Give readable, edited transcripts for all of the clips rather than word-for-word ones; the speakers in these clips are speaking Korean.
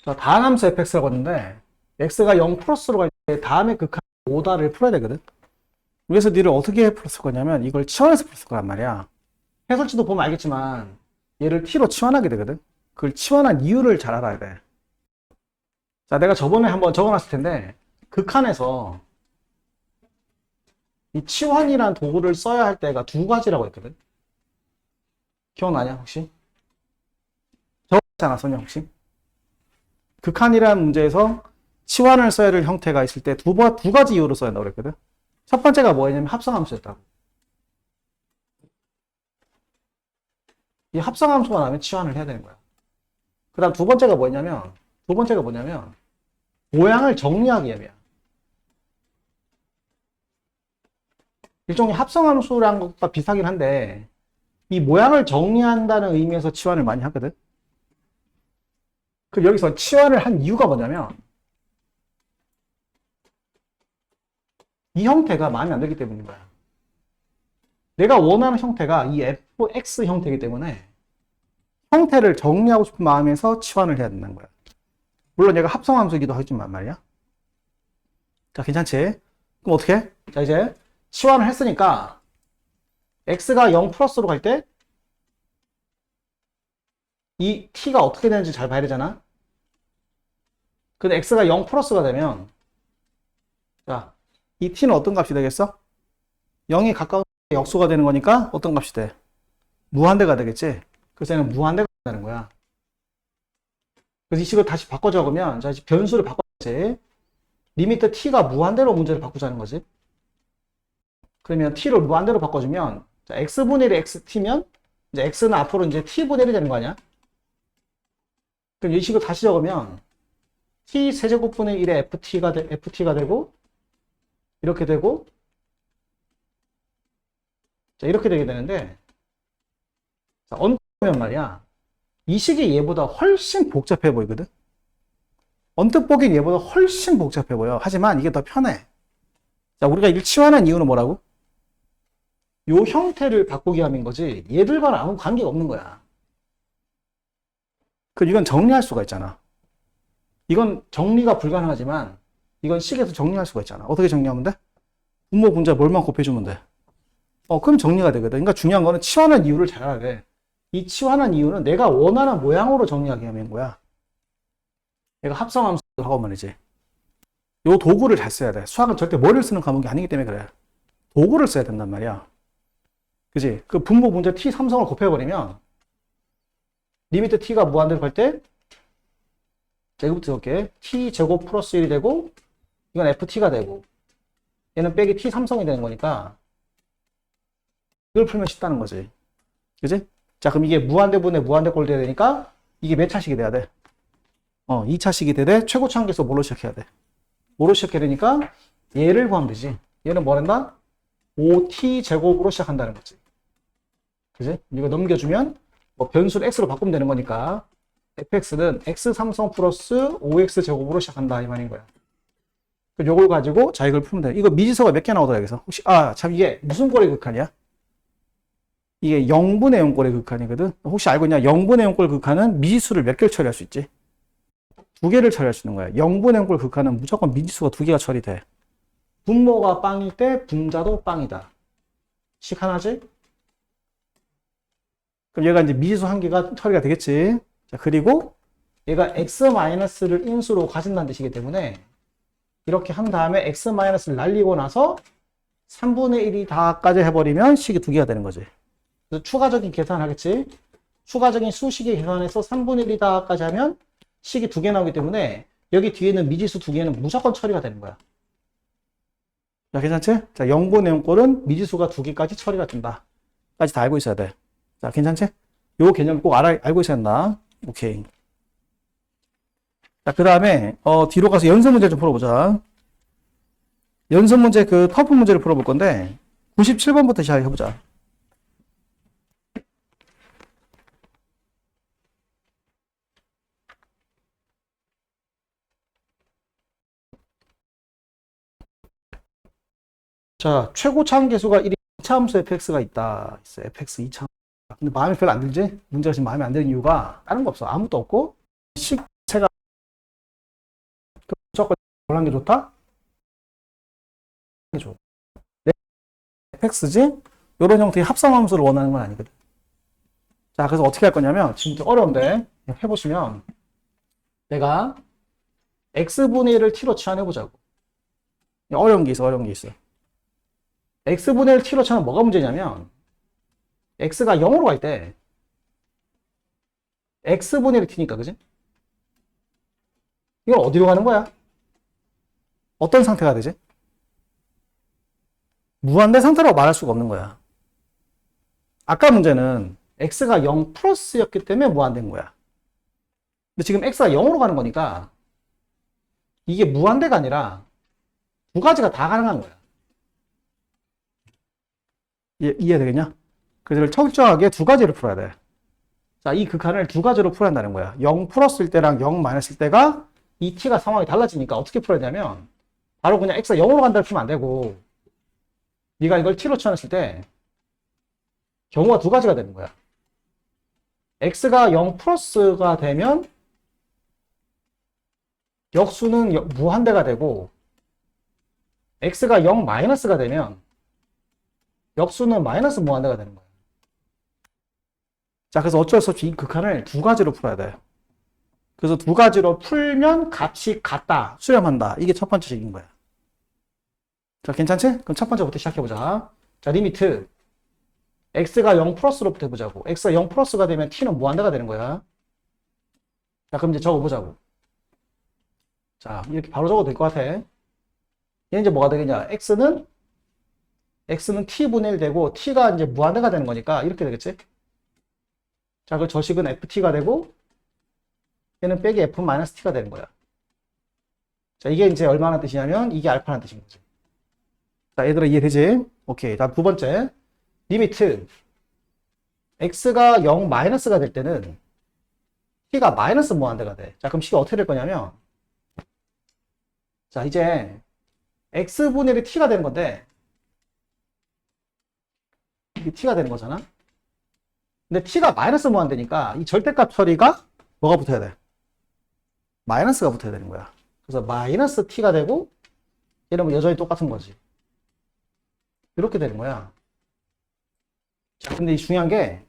자, 다함수 fx라고 했는데 x가 0 플러스로 갈 때 다음에 극한 오다를 풀어야 되거든. 그래서 니를 어떻게 풀었을 거냐면 이걸 치환해서 풀었을 거란 말이야. 해설지도 보면 알겠지만 얘를 t로 치환하게 되거든. 그걸 치환한 이유를 잘 알아야 돼. 자, 내가 저번에 한번 적어놨을 텐데 극한에서 이 치환이란 도구를 써야 할 때가 두 가지라고 했거든. 기억나냐 혹시? 적었지 않았었냐 혹시? 극한이라는 문제에서 치환을 써야 될 형태가 있을 때 두 가지 이유로 써야 한다고 그랬거든. 첫 번째가 뭐였냐면 합성함수였다고. 이 합성함수가 나오면 치환을 해야 되는 거야. 그 다음 두 번째가 뭐냐면 모양을 정리하기 위함이야. 일종의 합성함수라는 것과 비슷하긴 한데 이 모양을 정리한다는 의미에서 치환을 많이 하거든. 그럼 여기서 치환을 한 이유가 뭐냐면 이 형태가 마음에 안 들기 때문인 거야. 내가 원하는 형태가 이 fx 형태이기 때문에 형태를 정리하고 싶은 마음에서 치환을 해야 된다는 거야. 물론 얘가 합성함수이기도 하지만 말이야. 자, 괜찮지? 그럼 어떻게 해? 자, 이제 치환을 했으니까 x가 0 플러스로 갈 때 이 t가 어떻게 되는지 잘 봐야 되잖아. 근데 x가 0 플러스가 되면 자, 이 t는 어떤 값이 되겠어? 0이 가까운 역수가 되는 거니까 어떤 값이 돼? 무한대가 되겠지? 그래서 얘는 무한대가 된다는 거야. 그래서 이 식을 다시 바꿔 적으면 자, 변수를 바꿔야지. 리미트 t가 무한대로 문제를 바꾸자는 거지. 그러면 t를 무한대로 바꿔주면 자, x분의 1이 xt면 이제 x는 앞으로 이제 t분의 1이 되는 거 아니야? 그럼 이 식을 다시 적으면 t 세제곱분의 1의 ft가 되고 이렇게 되고 자, 이렇게 되게 되는데 자, 언뜻 말이야. 이 식이 얘보다 훨씬 복잡해 보이거든. 언뜻 보기엔 얘보다 훨씬 복잡해 보여. 하지만 이게 더 편해. 자, 우리가 이걸 치환한 이유는 뭐라고? 요 형태를 바꾸기 위함인 거지 얘들과는 아무 관계가 없는 거야. 그 이건 정리할 수가 있잖아. 이건 정리가 불가능하지만 이건 식에서 정리할 수가 있잖아. 어떻게 정리하면 돼? 분모 분자 뭘만 곱해주면 돼. 그럼 정리가 되거든. 그러니까 중요한 거는 치환한 이유를 잘 알아야 돼. 이 치환한 이유는 내가 원하는 모양으로 정리하게 하는 거야. 내가 합성함수하고 말이지. 요 도구를 잘 써야 돼. 수학은 절대 머리를 쓰는 과목이 아니기 때문에 그래. 도구를 써야 된단 말이야. 그지? 그 분모 분자 t 삼성을 곱해버리면 리미트 t가 무한대로 갈 때 제곱부터 이렇게 t 제곱 플러스 1이 되고 이건 ft가 되고 얘는 빼기 t 삼성이 되는 거니까 이걸 풀면 쉽다는 거지. 그지? 자, 그럼 이게 무한대분의 무한대꼴 돼야 되니까 이게 몇 차식이 돼야 돼? 2차식이 되되 최고차항계수 뭘로 시작해야 돼? 뭐로 시작해야 되니까 얘를 구하면 되지. 얘는 뭐란다? 5t 제곱으로 시작한다는 거지. 그지? 이거 넘겨주면 뭐 변수를 x로 바꾸면 되는 거니까 fx는 x 삼성 플러스 5x 제곱으로 시작한다 이 말인 거야. 요걸 가지고 자 이걸 풀면 돼. 이거 미지수가 몇 개 나오더라 여기서. 혹시 참 이게 무슨 꼴의 극한이야? 이게 0분의 0꼴의 극한이거든. 혹시 알고 있냐? 0분의 0꼴 극한은 미지수를 몇 개를 처리할 수 있지? 두 개를 처리할 수 있는 거야. 0분의 0꼴 극한은 무조건 미지수가 두 개가 처리돼. 분모가 빵일 때 분자도 빵이다. 식 하나지? 그럼 얘가 이제 미지수 한 개가 처리가 되겠지. 자, 그리고 얘가 x-를 인수로 가진다는 뜻이기 때문에 이렇게 한 다음에 x-를 날리고 나서 3분의 1이 다까지 해버리면 식이 두 개가 되는 거지. 그래서 추가적인 계산을 하겠지. 추가적인 수식의 계산에서 3분의 1이 다까지 하면 식이 두 개 나오기 때문에 여기 뒤에는 미지수 두 개는 무조건 처리가 되는 거야. 자, 괜찮지? 자, 0분의 0꼴은 미지수가 두 개까지 처리가 된다. 까지 다 알고 있어야 돼. 자, 괜찮지? 요 개념 꼭 알고 있어야 한다. 오케이. 자, 그 다음에, 뒤로 가서 연습 문제 좀 풀어보자. 연습 문제 그 터프 문제를 풀어볼 건데, 97번부터 시작해보자. 자, 최고차항계수가 1인 2차함수 fx가 있다. 있어. fx 2차. 근데 마음에 별로 안 들지? 문제가 지금 마음에 안 드는 이유가 다른 거 없어. 아무것도 없고, 식체가 무조건 올라간 게 좋다? 이게 좋아. fx지? 이런 형태의 합성함수를 원하는 건 아니거든. 자, 그래서 어떻게 할 거냐면, 진짜 어려운데, 해보시면, 내가 x분의 1을 t로 치환해보자고. 어려운 게 있어, 어려운 게 있어. x분의 1 t로 치환은 뭐가 문제냐면, x가 0으로 갈 때, x분의 1 t니까, 그지? 이건 어디로 가는 거야? 어떤 상태가 되지? 무한대 상태라고 말할 수가 없는 거야. 아까 문제는 x가 0 플러스였기 때문에 무한대인 거야. 근데 지금 x가 0으로 가는 거니까 이게 무한대가 아니라 두 가지가 다 가능한 거야. 이해되겠냐? 그래서 철저하게 두 가지를 풀어야 돼. 자, 이 극한을 두 가지로 풀어야 한다는 거야. 0 플러스일 때랑 0 마이너스일 때가 이 t가 상황이 달라지니까 어떻게 풀어야 되냐면 바로 그냥 x가 0으로 간다고 풀면 안 되고 네가 이걸 t로 치환했을 때 경우가 두 가지가 되는 거야. x가 0 플러스가 되면 역수는 무한대가 되고 x가 0 마이너스가 되면 역수는 마이너스 무한대가 되는 거야. 자, 그래서 어쩔 수 없이 이 극한을 두 가지로 풀어야 돼. 그래서 두 가지로 풀면 값이 같다, 수렴한다. 이게 첫 번째 식인 거야. 자, 괜찮지? 그럼 첫 번째부터 시작해보자. 자, 리미트 x가 0 플러스로부터 해보자고. x가 0 플러스가 되면 t는 무한대가 되는 거야. 자, 그럼 이제 적어보자고. 자, 이렇게 바로 적어도 될 것 같아. 얘는 이제 뭐가 되겠냐? x는 t분의 1 되고 t가 이제 무한대가 되는 거니까 이렇게 되겠지? 자, 그 저식은 ft가 되고 얘는 빼기 f-t가 되는 거야. 자, 이게 이제 얼마나 뜻이냐면 이게 알파라는 뜻인 거지. 자, 얘들아 이해되지? 오케이. 다음 두 번째. 리미트 x가 0 마이너스가 될 때는 t가 마이너스 무한대가 돼. 자, 그럼 식이 어떻게 될 거냐면 자, 이제 x분의 1이 t가 되는 건데 이게 t가 되는 거잖아. 근데 t가 마이너스 무한대니까 이 절대값 처리가 뭐가 붙어야 돼? 마이너스가 붙어야 되는 거야. 그래서 마이너스 t가 되고 얘는 뭐 여전히 똑같은 거지. 이렇게 되는 거야. 자, 근데 이 중요한 게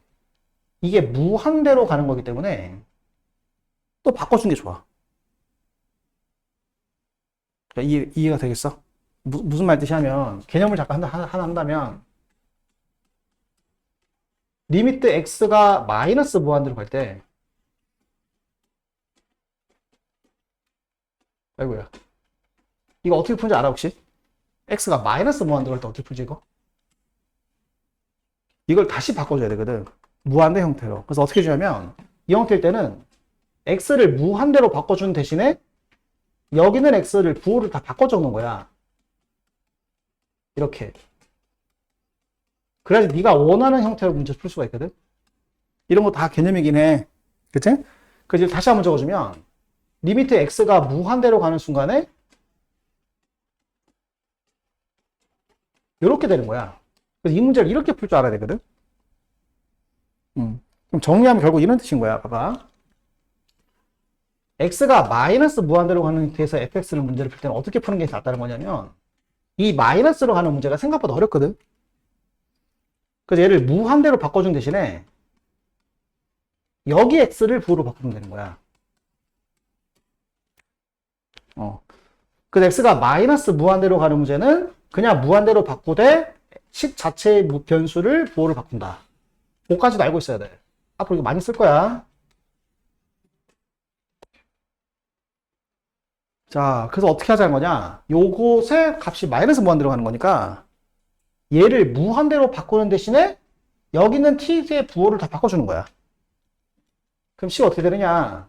이게 무한대로 가는 거기 때문에 또 바꿔준 게 좋아. 그러니까 이해가 되겠어? 무슨 말 뜻이냐면 개념을 잠깐 하나 한다면 리미트 x가 마이너스 무한대로 갈 때 아이고야 이거 어떻게 푸는지 알아 혹시? x가 마이너스 무한대로 갈 때 어떻게 풀지 이거? 이걸 다시 바꿔줘야 되거든. 무한대 형태로. 그래서 어떻게 주냐면 이 형태일 때는 x를 무한대로 바꿔주는 대신에 여기는 x를 부호를 다 바꿔 적는 거야. 이렇게. 그래야지 네가 원하는 형태로 문제를 풀 수가 있거든. 이런 거 다 개념이긴 해. 그치? 그래서 다시 한번 적어주면 리미트 x가 무한대로 가는 순간에 이렇게 되는 거야. 그래서 이 문제를 이렇게 풀 줄 알아야 되거든. 그럼 정리하면 결국 이런 뜻인 거야. 봐봐. x가 마이너스 무한대로 가는 형태에서 fx를 문제를 풀 때는 어떻게 푸는 게 낫다는 거냐면 이 마이너스로 가는 문제가 생각보다 어렵거든. 그래서 얘를 무한대로 바꿔준 대신에 여기 x를 부호로 바꾸면 되는 거야. 그래서 x가 마이너스 무한대로 가는 문제는 그냥 무한대로 바꾸되 식 자체의 변수를 부호를 바꾼다. 그거까지도 알고 있어야 돼. 앞으로 이거 많이 쓸 거야. 자, 그래서 어떻게 하자는 거냐? 요것의 값이 마이너스 무한대로 가는 거니까 얘를 무한대로 바꾸는 대신에 여기 있는 t의 부호를 다 바꿔주는 거야. 그럼 C가 어떻게 되느냐?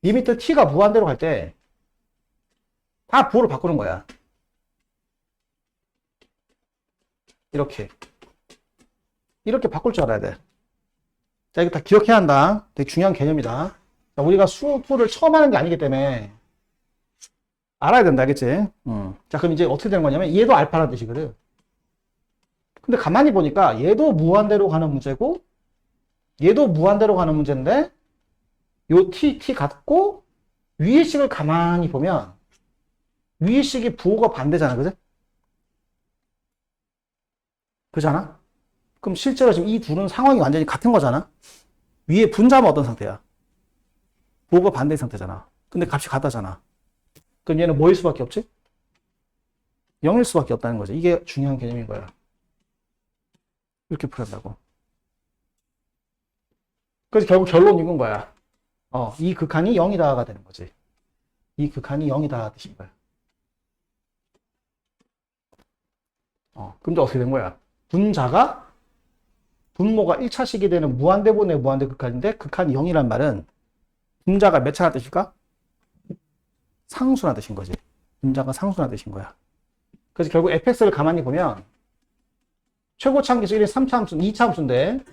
리미트 t가 무한대로 갈 때 다 부호를 바꾸는 거야. 이렇게 바꿀 줄 알아야 돼. 자, 이거 다 기억해야 한다. 되게 중요한 개념이다. 자, 우리가 수프를 처음 하는 게 아니기 때문에 알아야 된다, 알겠지? 자, 그럼 이제 어떻게 되는 거냐면 얘도 알파라는 뜻이거든. 근데 가만히 보니까 얘도 무한대로 가는 문제고 얘도 무한대로 가는 문제인데 요 t 같고 위의 식을 가만히 보면 위의 식이 부호가 반대잖아, 그지? 그잖아? 그럼 실제로 지금 이 둘은 상황이 완전히 같은 거잖아? 위에 분자면 어떤 상태야? 부호가 반대인 상태잖아. 근데 값이 같다잖아. 그럼 얘는 뭐일 수밖에 없지? 0일 수밖에 없다는 거지. 이게 중요한 개념인 거야. 이렇게 풀었다고. 그래서 결국 결론 이건 거야. 이 극한이 0이다가 되는 거지. 이 극한이 0이다 뜻인 거야. 그럼 이제 어떻게 된 거야? 분자가 분모가 1차식이 되는 무한대분의 무한대 극한인데 극한이 0이란 말은 분자가 몇 차나 뜻일까? 상수나 뜻인 거지. 분자가 상수나 뜻인 거야. 그래서 결국 fx를 가만히 보면 최고차 함수 1이 3차 함수, 2차 함수인데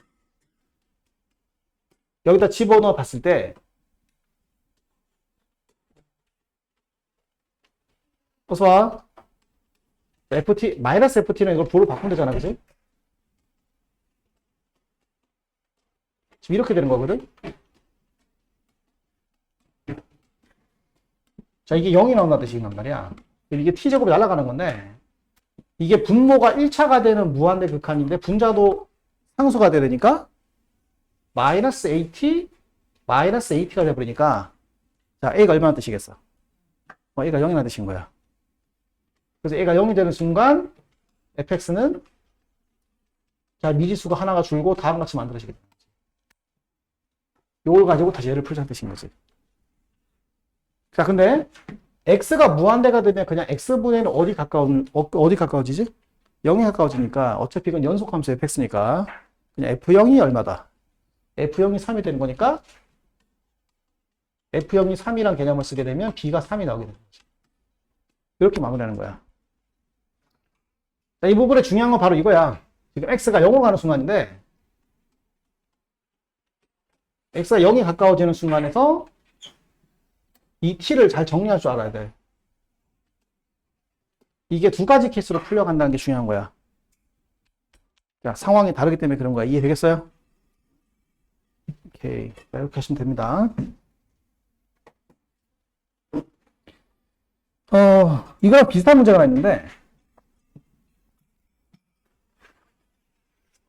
여기다 집어넣어 봤을 때 어서와 ft, 마이너스 ft는 이걸 부호로 바꾸면 되잖아, 그치? 지금 이렇게 되는 거거든? 자, 이게 0이 나온다는 뜻이란 말이야. 이게 t제곱이 날아가는 건데 이게 분모가 1차가 되는 무한대 극한인데 분자도 상수가 되니까 마이너스 AT가 돼버리니까 자, A가 얼마나 뜻이겠어? A가 0이나 뜻인 거야. 그래서 A가 0이 되는 순간 fx는 자, 미지수가 하나가 줄고 다음과 같이 만들어지게 되는 거지. 이걸 가지고 다시 얘를 풀자는 뜻인 거지. 자, 근데 x가 무한대가 되면 그냥 x분의 어디 가까워지지? 0에 가까워지니까 어차피 이건 연속함수 fx니까 그냥 f0이 얼마다? f0이 3이 되는 거니까 f0이 3이란 개념을 쓰게 되면 b가 3이 나오게 되는 거지. 이렇게 마무리하는 거야. 자, 이 부분의 중요한 건 바로 이거야. 지금 x가 0으로 가는 순간인데 x가 0이 가까워지는 순간에서 이 t를 잘 정리할 줄 알아야 돼. 이게 두 가지 케이스로 풀려간다는 게 중요한 거야. 자, 상황이 다르기 때문에 그런 거야. 이해되겠어요? 오케이. 자, 이렇게 하시면 됩니다. 이거랑 비슷한 문제가 하나 있는데,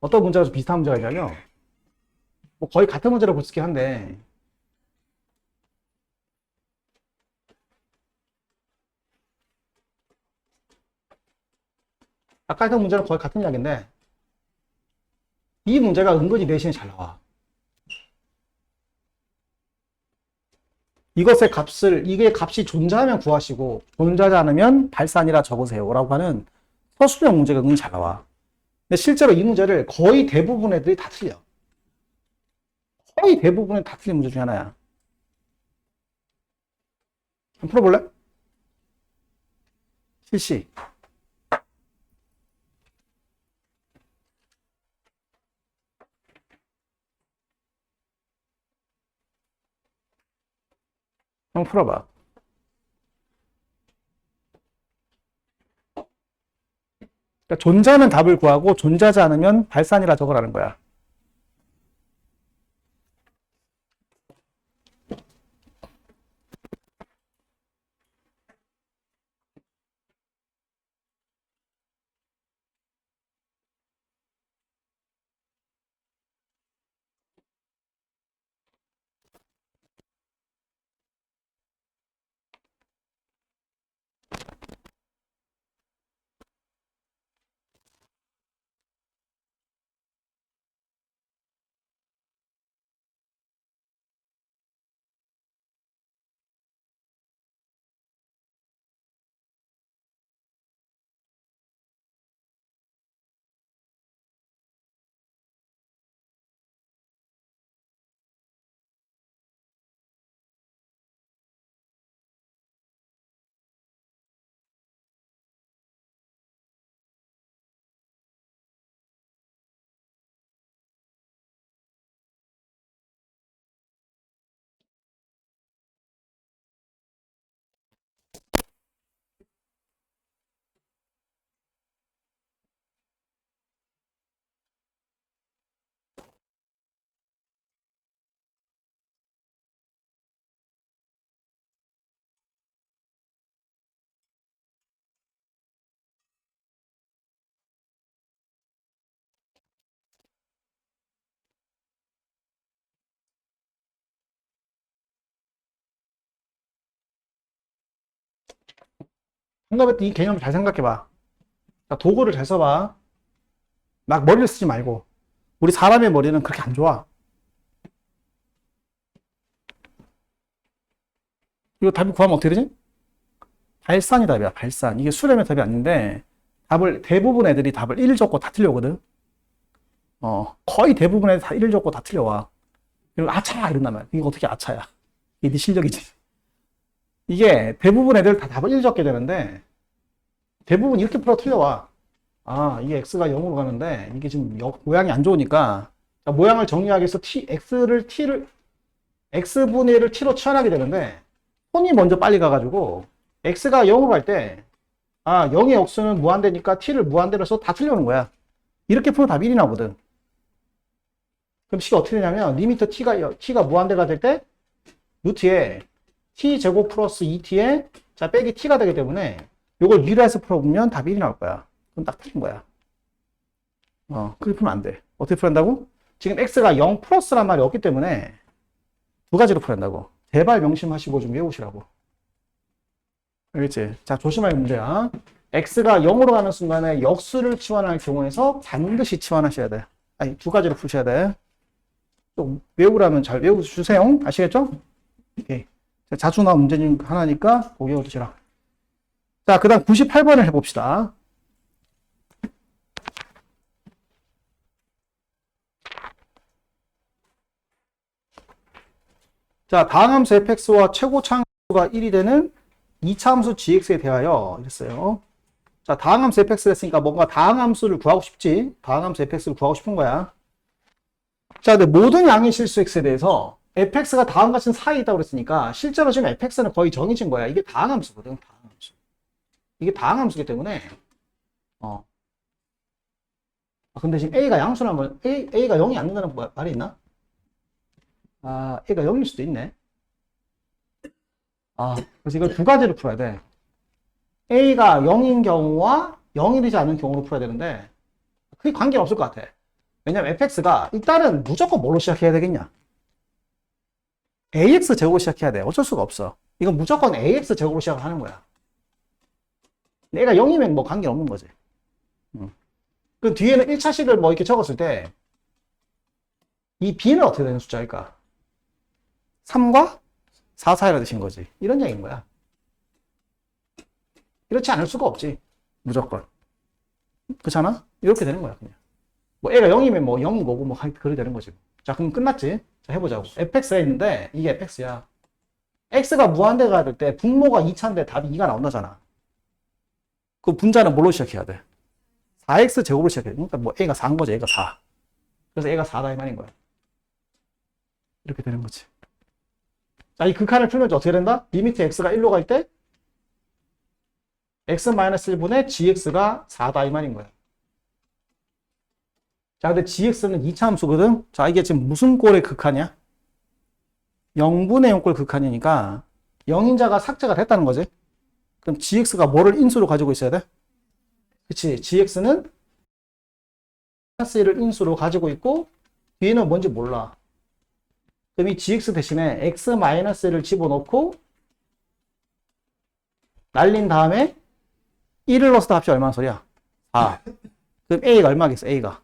어떤 문제가 좀 비슷한 문제가 있냐면, 뭐 거의 같은 문제로 볼 수 있긴 한데, 아까 했던 문제는 거의 같은 이야기인데, 이 문제가 은근히 내신에 잘 나와. 이게 값이 존재하면 구하시고, 존재하지 않으면 발산이라 적으세요. 라고 하는 서술형 문제가 은근히 잘 나와. 근데 실제로 이 문제를 거의 대부분 애들이 다 틀려. 거의 대부분은 다 틀린 문제 중에 하나야. 한번 풀어볼래? 실시. 한번 풀어봐. 그러니까 존재하면 답을 구하고 존재하지 않으면 발산이라 적으라는 거야. 한가베트 이 개념을 잘 생각해봐. 자, 도구를 잘 써봐. 막 머리를 쓰지 말고. 우리 사람의 머리는 그렇게 안 좋아. 이거 답을 구하면 어떻게 되지? 발산이 답이야, 발산. 이게 수렴의 답이 아닌데, 대부분 애들이 답을 1 적고 다 틀려오거든. 거의 대부분 애들 다 1 적고 다 틀려와. 그리고 아차! 이런단 말이야. 이거 어떻게 아차야? 이게 네 실력이지. 이게 대부분 애들 다 답을 1 적게 되는데, 대부분 이렇게 풀어 틀려와. 아, 이게 x가 0으로 가는데, 이게 지금 모양이 안 좋으니까, 자, 모양을 정리하기 위해서 x분의 1을 t로 치환하게 되는데, 손이 먼저 빨리 가가지고, x가 0으로 갈 때, 0의 역수는 무한대니까 t를 무한대로 써서 다 틀려오는 거야. 이렇게 풀면 답이 1이 나오거든. 그럼 식이 어떻게 되냐면, 리미트 t가 무한대가 될 때, 루트에 t제곱 플러스 2t에, 자, 빼기 t가 되기 때문에, 요걸 미래에서 풀어보면 답이 1이 나올 거야. 그럼 딱 틀린 거야. 그렇게 풀면 안 돼. 어떻게 풀한다고? 지금 x가 0 플러스란 말이 없기 때문에, 두 가지로 풀한다고. 제발 명심하시고 좀 외우시라고. 알겠지? 자, 조심할 문제야. x가 0으로 가는 순간에 역수를 치환할 경우에서 반드시 치환하셔야 돼. 아니, 두 가지로 푸셔야 돼. 또 외우라면 잘 외워주세요. 아시겠죠? 오케이. 자, 자주 나온 문제 중 하나니까 꼭 외워두시라. 자, 그 다음 98번을 해봅시다. 자, 다음 함수 fx와 최고차 함수가 1이 되는 2차 함수 gx에 대하여 이랬어요. 자, 다항 함수 fx를 했으니까 뭔가 다항 함수를 구하고 싶지. 다항 함수 fx를 구하고 싶은 거야. 자, 근데 모든 양의 실수 x에 대해서 fx가 다음과 같은 사이에 있다고 그랬으니까 실제로 지금 fx는 거의 정해진 거야. 이게 다항 함수거든. 다항 함수. 이게 다항 함수기 때문에 근데 지금 a가 양수라면 a가 0이 안 된다는 말이 있나? a가 0일 수도 있네. 그래서 이걸 두 가지로 풀어야 돼. a가 0인 경우와 0이 되지 않은 경우로 풀어야 되는데 그게 관계는 없을 것 같아. 왜냐면 fx가 일단은 무조건 뭘로 시작해야 되겠냐? ax 제곱으로 시작해야 돼. 어쩔 수가 없어. 이건 무조건 ax 제곱으로 시작하는 거야. 얘가 0이면 뭐 관계 없는 거지. 그 뒤에는 1차식을 뭐 이렇게 적었을 때 이 b는 어떻게 되는 숫자일까? 3과 4 사이라 드신 거지. 이런 얘기인 거야. 이렇지 않을 수가 없지. 무조건. 그렇잖아? 이렇게 되는 거야, 그냥. 뭐, 애가 0이면 뭐 0인 거고, 뭐, 그래 되는 거지. 자, 그럼 끝났지? 자, 해보자고. fx가 있는데, 이게 fx야. x가 무한대가 될 때, 분모가 2차인데 답이 2가 나온다잖아. 그 분자는 뭘로 시작해야 돼? 4x 제곱으로 시작해야 돼. 그러니까 뭐, a가 4인 거지, a가 4. 그래서 a가 4다, 이 말인 거야. 이렇게 되는 거지. 자, 이 극한을 풀면 어떻게 된다? 리미트 x가 1로 갈 때, x-1분의 gx가 4다 이 말인 거야. 자, 근데 gx는 2차 함수거든? 자, 이게 지금 무슨 꼴의 극한이야? 0분의 0꼴 극한이니까 0인자가 삭제가 됐다는 거지. 그럼 gx가 뭐를 인수로 가지고 있어야 돼? 그치, gx는 -1을 인수로 가지고 있고 뒤에는 뭔지 몰라. 그럼 이 gx 대신에 x-1을 집어넣고 날린 다음에 1을 넣어서 합치 얼마나 소리야? 4. 그럼 a가 얼마겠어? a가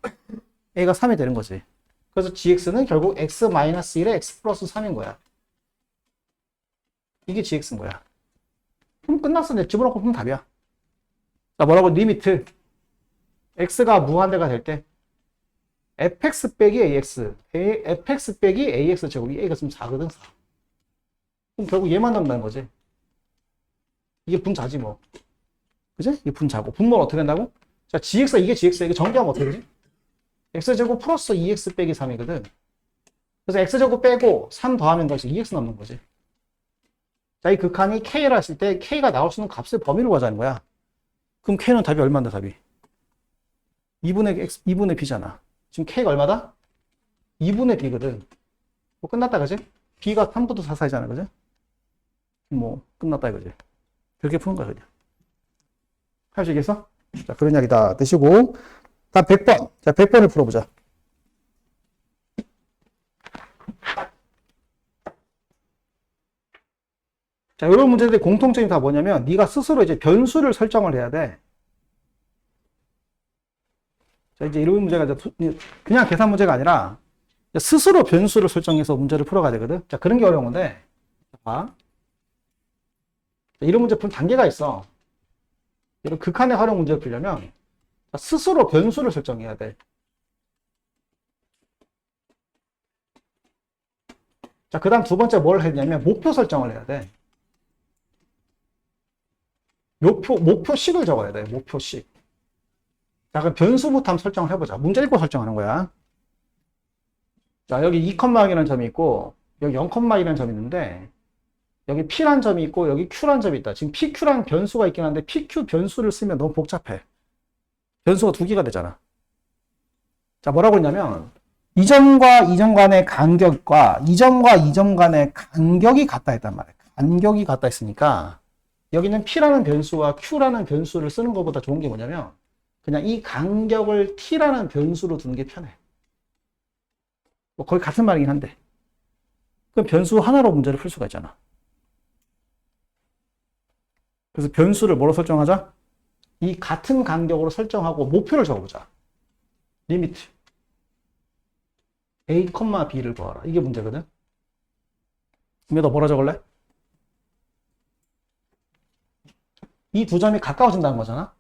3이 되는 거지. 그래서 gx는 결국 x-1에 x 플러스 3인 거야. 이게 gx인 거야. 그럼 끝났어. 내 집어넣고 풀면 답이야. 자, 뭐라고? 리미트 x가 무한대가 될 때 fx 빼기 ax fx 빼기 ax 제곱이 a가 지금 4거든. 4. 그럼 결국 얘만 남는다는 거지. 이게 분자지 뭐. 그지? 이게 분자고. 분모는 어떻게 된다고? 자, gx가 이게 gx야. 이게 정리하면 어떻게 되지? x제곱 플러스 2x 빼기 3이거든. 그래서 x제곱 빼고 3 더하면 다시 2x 남는 거지. 자, 이 극한이 k라 했을 때 k가 나올 수 있는 값의 범위로 가자는 거야. 그럼 k는 답이 얼마인데, 답이? 2분의 b잖아. 지금 k가 얼마다? 2분의 b거든. 뭐 끝났다, 그지? b가 3부터 4 사이잖아, 그지? 뭐 끝났다 이거지. 그렇게 푸는 거야, 그냥. 할 수 있겠어? 자, 그런 이야기 다 되시고. 다음 100번. 자, 100번을 풀어보자. 자, 이런 문제들의 공통점이 다 뭐냐면 네가 스스로 이제 변수를 설정을 해야 돼. 자, 이제 이런 문제가 이제 그냥 계산 문제가 아니라 스스로 변수를 설정해서 문제를 풀어가야 되거든. 자, 그런 게 어려운 건데. 봐. 이런 문제 풀 단계가 있어. 이런 극한의 활용 문제를 풀려면 스스로 변수를 설정해야 돼. 자, 그 다음 두 번째 뭘 했냐면 목표 설정을 해야 돼. 목표식을 적어야 돼. 목표식. 자, 그럼 변수부터 한번 설정을 해보자. 문제 읽고 설정하는 거야. 자, 여기 2,2라는 점이 있고, 여기 0,2라는 점이 있는데, 여기 P란 점이 있고, 여기 Q란 점이 있다. 지금 PQ란 변수가 있긴 한데, PQ 변수를 쓰면 너무 복잡해. 변수가 두 개가 되잖아. 자, 뭐라고 했냐면, 이 점과 이 점 간의 간격과 이 점과 이 점 간의 간격이 같다 했단 말이야. 간격이 같다 했으니까, 여기는 P라는 변수와 Q라는 변수를 쓰는 것보다 좋은 게 뭐냐면, 그냥 이 간격을 T라는 변수로 두는 게 편해. 뭐 거의 같은 말이긴 한데. 그럼 변수 하나로 문제를 풀 수가 있잖아. 그래서 변수를 뭐로 설정하자? 이 같은 간격으로 설정하고 목표를 적어보자. 리미트 A, B를 구하라. 이게 문제거든. 그럼 너 뭐라 적을래? 이 두 점이 가까워진다는 거잖아.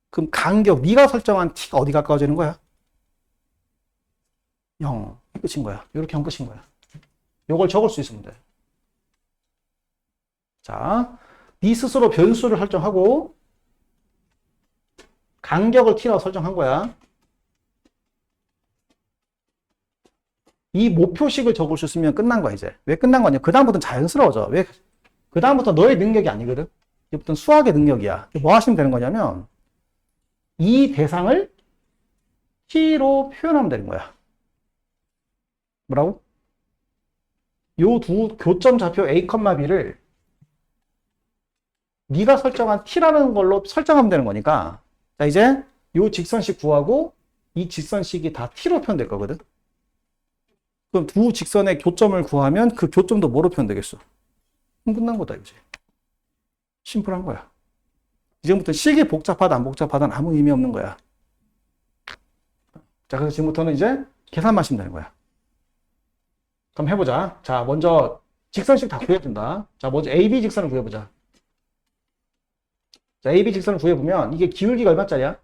그럼 간격, 네가 설정한 T가 어디 가까워지는 거야? 0. 끝인 거야. 이렇게 하면 끝인 거야. 요걸 적을 수 있으면 돼. 자, 네 스스로 변수를 설정하고 간격을 T라고 설정한 거야. 이 목표식을 적을 수 있으면 끝난 거야, 이제. 왜 끝난 거냐? 그다음부터는 자연스러워져. 왜? 그다음부터 너의 능력이 아니거든. 이제부터는 수학의 능력이야. 뭐 하시면 되는 거냐면 이 대상을 T로 표현하면 되는 거야. 뭐라고? 요 두 교점 좌표 A, B를 네가 설정한 T라는 걸로 설정하면 되는 거니까 자 이제 요 직선식 구하고 이 직선식이 다 T로 표현될 거거든. 그럼 두 직선의 교점을 구하면 그 교점도 뭐로 표현되겠어? 그럼 끝난 거다 이제. 심플한 거야. 이제부터 식이 복잡하다 안 복잡하다는 아무 의미 없는 거야. 자 그래서 지금부터는 이제 계산만 하시면 되는 거야. 그럼 해보자. 자, 먼저 직선식 다 구해준다. 자, 먼저 AB 직선을 구해보자. 자, AB 직선을 구해보면 이게 기울기가 얼마짜리야?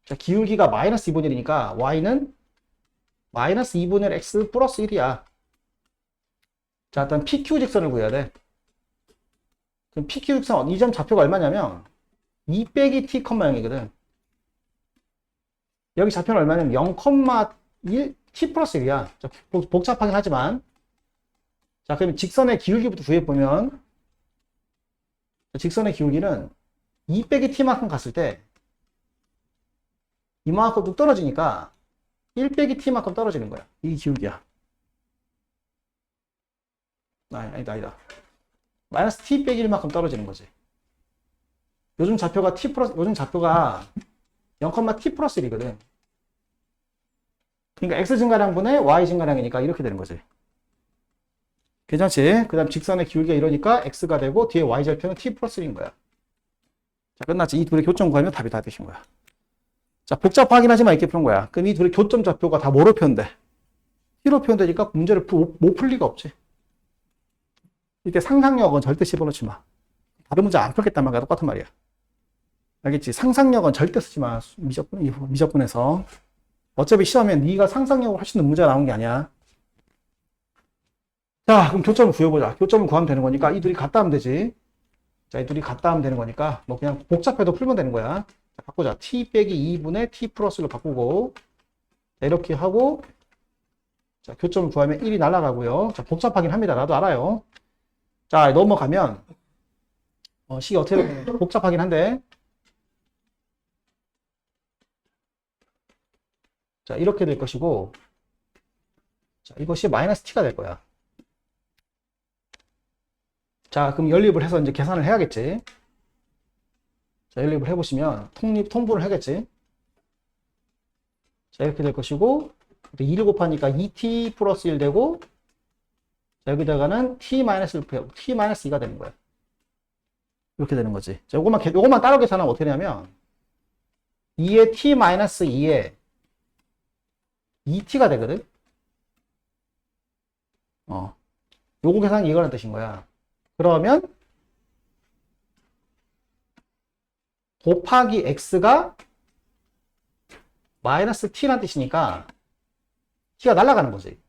자, 기울기가 마이너스 2분의 1이니까 y는 마이너스 2분의 1 x 플러스 1이야. 자, 일단 PQ 직선을 구해야 돼. 그럼 PQ 직선 이 점 좌표가 얼마냐면 2 빼기 t, 0이거든. 여기 좌표는 얼마냐면 0,1 t 플러스 1이야. 자, 복잡하긴 하지만. 자, 그러면 직선의 기울기부터 구해보면, 직선의 기울기는 2 빼기 t만큼 갔을 때, 이만큼 뚝 떨어지니까, 1 빼기 t만큼 떨어지는 거야. 이 기울기야. 아니다. 마이너스 t 빼기 1만큼 떨어지는 거지. 요즘 좌표가 0,t 플러스 1이거든. 그러니까 x 증가량분의 y 증가량이니까 이렇게 되는 거지. 괜찮지? 그 다음 직선의 기울기가 이러니까 x가 되고 뒤에 y절표는 t 플러스 1인 거야. 자, 끝났지? 이 둘의 교점 구하면 답이 다 되신 거야. 자, 복잡하긴 하지만 이렇게 푸는 거야. 그럼 이 둘의 교점 좌표가 다 뭐로 표현돼? t로 표현되니까 문제를 못 풀 리가 없지. 이때 상상력은 절대 집어넣지 마. 다른 문제 안 풀겠단 말이야. 똑같은 말이야. 알겠지? 상상력은 절대 쓰지 마. 미적분에서. 어차피 시험에 네가 상상력을 할 수 있는 문제가 나온 게 아니야. 자, 그럼 교점을 구해보자. 교점을 구하면 되는 거니까 이 둘이 같다 하면 되지. 자, 이 둘이 같다 하면 되는 거니까 뭐 그냥 복잡해도 풀면 되는 거야. 자, 바꾸자. t 빼기 2분의 t 플러스를 바꾸고 자, 이렇게 하고 자, 교점을 구하면 1이 날아가고요. 자, 복잡하긴 합니다. 나도 알아요. 자, 넘어가면 식이 어떻게 복잡하긴 한데 자, 이렇게 될 것이고 자, 이것이 마이너스 t가 될 거야. 자, 그럼 연립을 해서 이제 계산을 해야겠지. 자, 연립을 해보시면 통분을 하겠지. 자, 이렇게 될 것이고 2를 곱하니까 2t 플러스 1 되고 자, 여기다가는 t-2가 되는 거야. 이렇게 되는 거지. 자, 요것만 따로 계산하면 어떻게 되냐면 2의 t-2에 2t가 되거든. 요거 계산이 이거라는 뜻인 거야. 그러면 곱하기 x가 마이너스 t라는 뜻이니까 t가 날아가는 거지.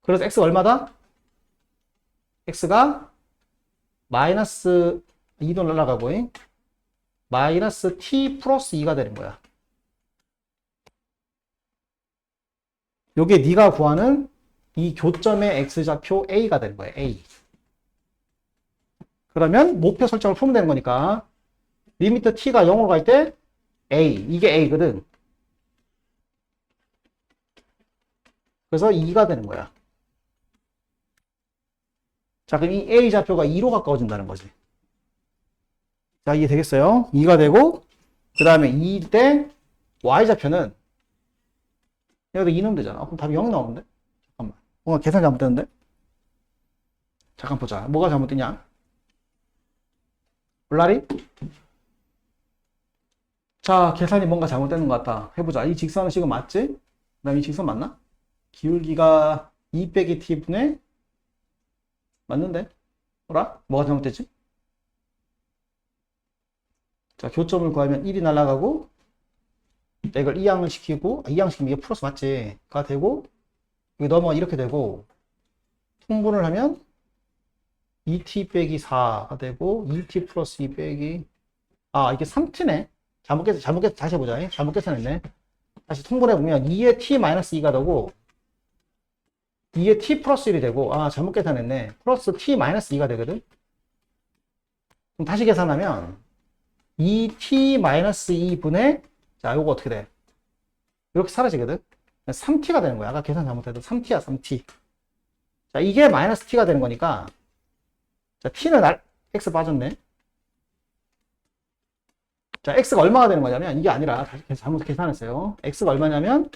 그래서 x가 얼마다? x가 마이너스 2도 날아가고 마이너스 t 플러스 2가 되는 거야. 요게 네가 구하는 이 교점의 x좌표 a가 되는 거야. a. 그러면 목표 설정을 풀면 되는 거니까 리미트 t가 0으로 갈 때 a, 이게 a거든. 그래서 2가 되는 거야. 자, 그럼 이 a 좌표가 2로 가까워진다는 거지. 자, 이해 되겠어요? 2가 되고 그 다음에 2 때 y 좌표는 여기다 2 넣으면 되잖아. 그럼 답이 0 나오는데? 잠깐만. 뭔가 계산 잘못됐는데? 잠깐 보자. 뭐가 잘못됐냐? 몰라리? 자, 계산이 뭔가 잘못되는 것 같다. 해보자. 이 직선은 지금 맞지? 그 다음에 이 직선 맞나? 기울기가 2 빼기 t분의 맞는데? 뭐라? 뭐가 잘못됐지? 자, 교점을 구하면 1이 날아가고 이걸 이항을 시키고 이항 시키면 이게 플러스 맞지? 가 되고 여기 넘어가 이렇게 되고 통분을 하면 2t 빼기 4가 되고 2t 플러스 2 빼기 이게 3t네. 잘못 다시 해보자. 잘못 계산했네. 다시 통분해보면 2의 t 마이너스 2가 되고 2의 t 플러스 1이 되고 잘못 계산했네. 플러스 t 마이너스 2가 되거든. 그럼 다시 계산하면 2t 마이너스 2분의 자, 요거 어떻게 돼? 이렇게 사라지거든. 3t가 되는 거야. 아까 계산 잘못해도 3t야, 3t. 자, 이게 마이너스 t가 되는 거니까 자, t는 x 빠졌네. 자, x가 얼마가 되는 거냐면 이게 아니라 다시 잘못 계산했어요. x가 얼마냐면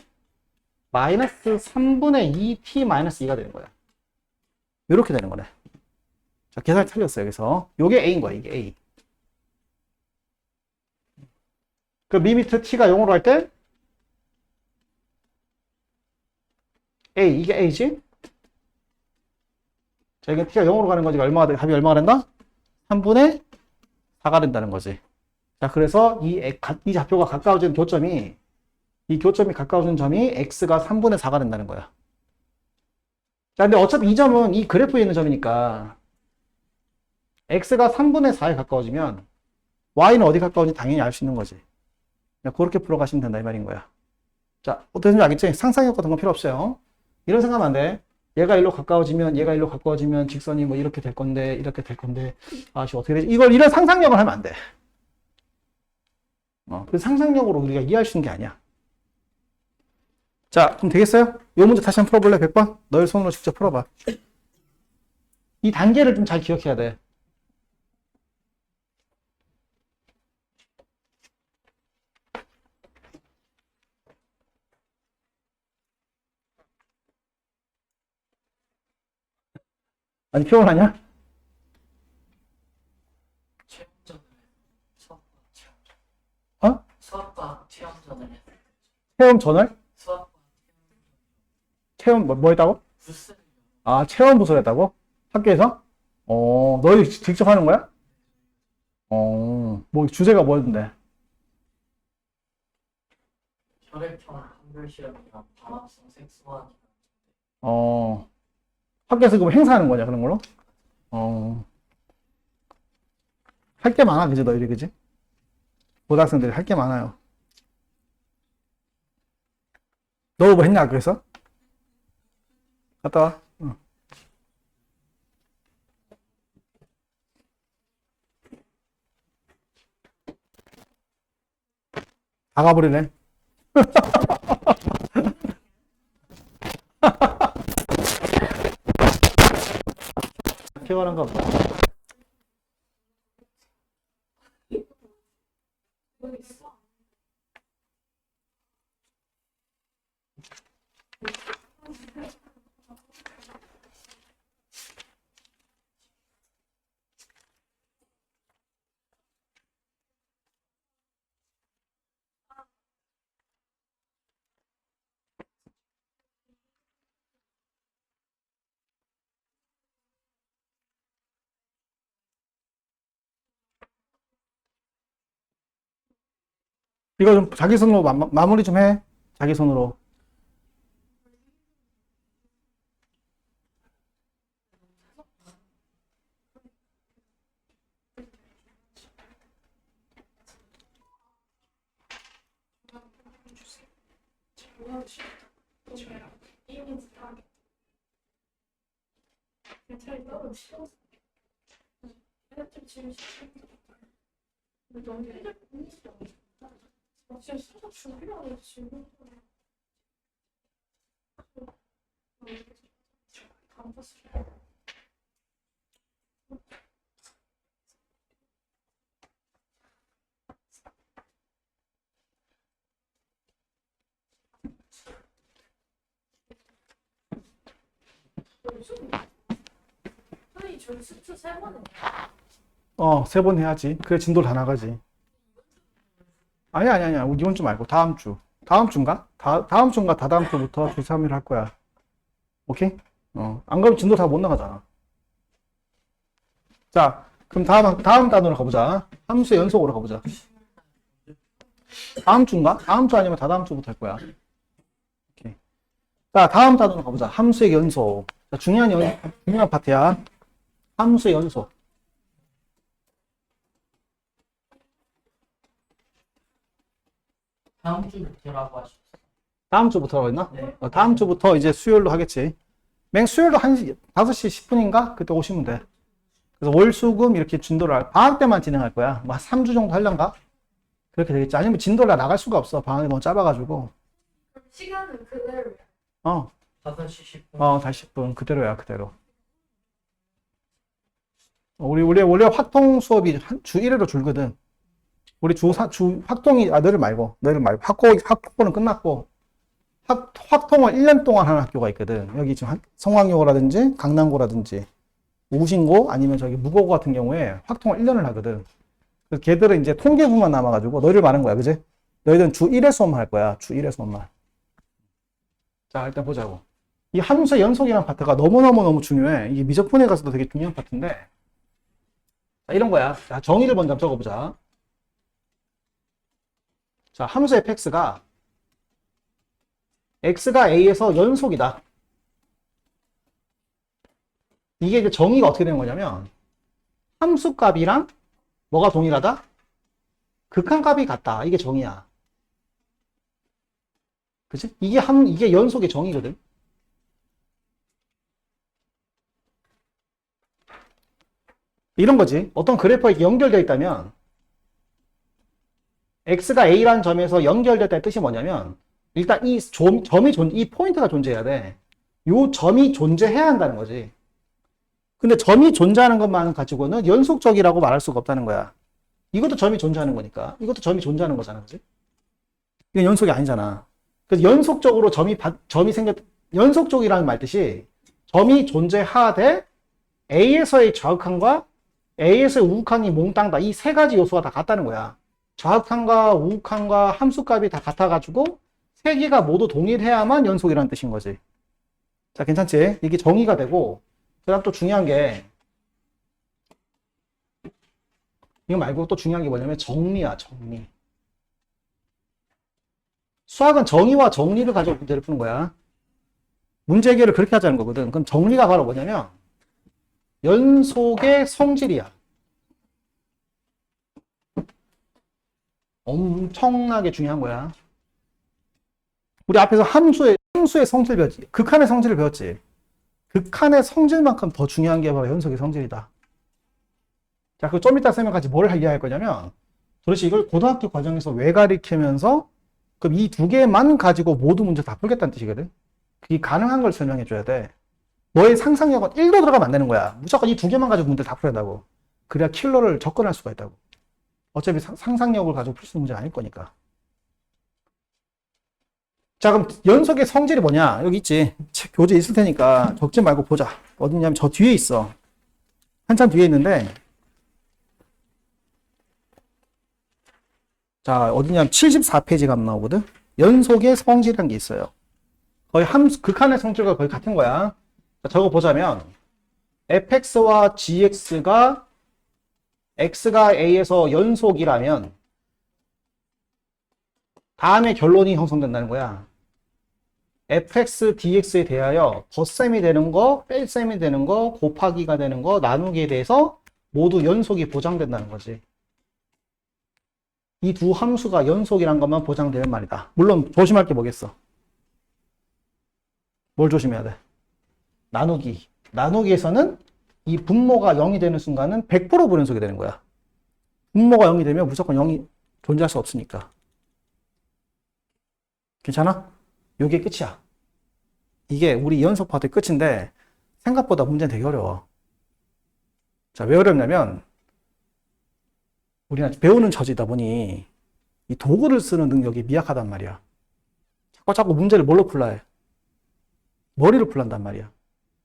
마이너스 3분의 2t 마이너스 2가 되는 거야. 이렇게 되는 거네. 자, 계산이 틀렸어요. 여기서 요게 a인 거야. 이게 a. 그 리미트 t가 0으로 갈 때 a, 이게 a지? 자, 이게 t가 0으로 가는 거지. 합이 얼마가 된다? 3분의 4가 된다는 거지. 자, 그래서 이 좌표가 가까워지는 교점이 이 교점이 가까워지는 점이 x가 3분의 4가 된다는 거야. 자, 근데 어차피 이 점은 이 그래프에 있는 점이니까 x가 3분의 4에 가까워지면 y는 어디 가까운지 당연히 알 수 있는 거지. 그렇게 풀어가시면 된다 이 말인 거야. 자, 어떻게 알겠지? 상상력 같은 건 필요 없어요. 이런 생각하면 안 돼. 얘가 일로 가까워지면 직선이 뭐 이렇게 될 건데 어떻게 되지? 이런 상상력을 하면 안 돼. 그 상상력으로 우리가 이해할 수 있는 게 아니야. 자, 그럼 되겠어요? 이 문제 다시 한번 풀어볼래? 100번? 너의 손으로 직접 풀어봐. 이 단계를 좀 잘 기억해야 돼. 아니, 피곤하냐? 수학과 체험전을 했어요. 체험 전월? 수학과 체험 뭐 했다고? 부스를 체험 부서를 했다고? 학교에서? 너희 직접 하는 거야? 뭐 주제가 뭐였는데? 혈액형 한글 시험이랑 방학성 색소학이랑 학교에서 그럼 행사하는 거냐, 그런 걸로? 할 게 많아, 그지, 너희들, 그지? 고등학생들이 할 게 많아요. 너 뭐 했냐, 학교에서? 갔다 와. 응. 다 가버리네. 피곤한가 보다. 이거 좀 자기 손으로 마무리 좀 해. 자기 손으로. 세 번 해야지. 그래 진도 다 나가지. 아니야. 이번 주 말고 다음 주. 다음 주인가? 다음 주인가 다다음 주부터 주 3일 할 거야. 오케이? 안 그러면 진도 다 못 나가잖아. 자, 그럼 다음 단어로 가보자. 함수의 연속으로 가보자. 다음 주인가? 다음 주 아니면 다다음 주부터 할 거야. 오케이. 자, 다음 단어로 가보자. 함수의 연속. 자, 중요한 파트야. 함수의 연속. 다음 주부터라고 하셨어요. 다음 주부터라고 했나? 네. 다음 주부터 이제 수요일로 하겠지. 수요일로 5시 10분인가? 그때 오시면 돼. 그래서 월, 수, 금 이렇게 진도를 방학 때만 진행할 거야. 뭐 3주 정도 하려나? 그렇게 되겠지. 아니면 진도를 나갈 수가 없어. 방학이 너무 짧아가지고. 시간은 그대로. 5시 10분. 다시 10분. 그대로야, 그대로. 우리 원래 확통 수업이 주 1회로 줄거든. 우리 주 확통이, 너를 말고. 학교는 끝났고, 확통을 1년 동안 하는 학교가 있거든. 여기 지금 성황여고라든지, 강남고라든지, 우신고, 아니면 저기 무고고 같은 경우에 확통을 1년을 하거든. 그래서 걔들은 이제 통계부만 남아가지고, 너희를 말한 거야, 그지? 너희들은 주 1회 수업만 할 거야, 주 1회 수업만. 자, 일단 보자고. 이 함수의 연속이라는 파트가 너무너무 중요해. 이게 미적분에 가서도 되게 중요한 파트인데, 자, 이런 거야. 자, 정의를 먼저 적어보자. 자, 함수 fx가 x가 a에서 연속이다. 이게 이제 정의가 어떻게 되는 거냐면 함수값이랑 뭐가 동일하다? 극한값이 같다. 이게 정의야. 그치? 이게 연속의 정의거든. 이런 거지. 어떤 그래프가 연결되어 있다면 x가 a라는 점에서 연결됐다는 뜻이 뭐냐면 일단 이 포인트가 존재해야 돼. 요 점이 존재해야 한다는 거지. 근데 점이 존재하는 것만 가지고는 연속적이라고 말할 수가 없다는 거야. 이것도 점이 존재하는 거니까. 이것도 점이 존재하는 거잖아. 그치? 이건 연속이 아니잖아. 그래서 연속적으로 연속적이라는 말 뜻이 점이 존재하되 A에서의 좌극한과 A에서의 우극한이 몽땅 다 이 세 가지 요소가 다 같다는 거야. 좌극한과 우극한과 함수값이 다 같아가지고 세 개가 모두 동일해야만 연속이라는 뜻인 거지. 자, 괜찮지? 이게 정의가 되고, 그 다음 또 중요한 게, 이거 말고 또 중요한 게 뭐냐면 정리야, 정리. 수학은 정의와 정리를 가지고 문제를 푸는 거야. 문제 해결을 그렇게 하자는 거거든. 그럼 정리가 바로 뭐냐면, 연속의 성질이야. 엄청나게 중요한 거야. 우리 앞에서 함수의 성질 배웠지. 극한의 성질을 배웠지. 극한의 성질만큼 더 중요한 게 바로 연속의 성질이다. 자, 그 좀 이따 쌤은 같이 뭘 이해할 거냐면, 도대체 이걸 고등학교 과정에서 왜 가르치면서, 그럼 이 두 개만 가지고 모두 문제 다 풀겠다는 뜻이거든. 그게 가능한 걸 설명해 줘야 돼. 너의 상상력은 1도 들어가면 안 되는 거야. 무조건 이 두 개만 가지고 문제 다 풀어야 한다고. 그래야 킬러를 접근할 수가 있다고. 어차피 상상력을 가지고 풀 수 있는 문제가 아닐 거니까. 자, 그럼 연속의 성질이 뭐냐? 여기 있지. 교재 있을 테니까 적지 말고 보자. 어디냐면 저 뒤에 있어. 한참 뒤에 있는데, 자, 어디냐면 74페이지 가면 나오거든? 연속의 성질이라는 게 있어요. 거의 극한의 성질과 거의 같은 거야. 자, 저거 보자면, fx와 gx가 x가 a에서 연속이라면, 다음에 결론이 형성된다는 거야. fx, dx에 대하여 덧셈이 되는 거, 뺄셈이 되는 거, 곱하기가 되는 거, 나누기에 대해서 모두 연속이 보장된다는 거지. 이 두 함수가 연속이란 것만 보장되는 말이다. 물론 조심할 게 뭐겠어? 뭘 조심해야 돼? 나누기. 나누기에서는 이 분모가 0이 되는 순간은 100% 불연속이 되는 거야. 분모가 0이 되면 무조건 0이 존재할 수 없으니까. 괜찮아? 요게 끝이야. 이게 우리 연속 파트의 끝인데 생각보다 문제는 되게 어려워. 자, 왜 어렵냐면 우리가 배우는 처지다 보니 이 도구를 쓰는 능력이 미약하단 말이야. 자꾸 문제를 뭘로 풀라 해? 머리로 풀란단 말이야.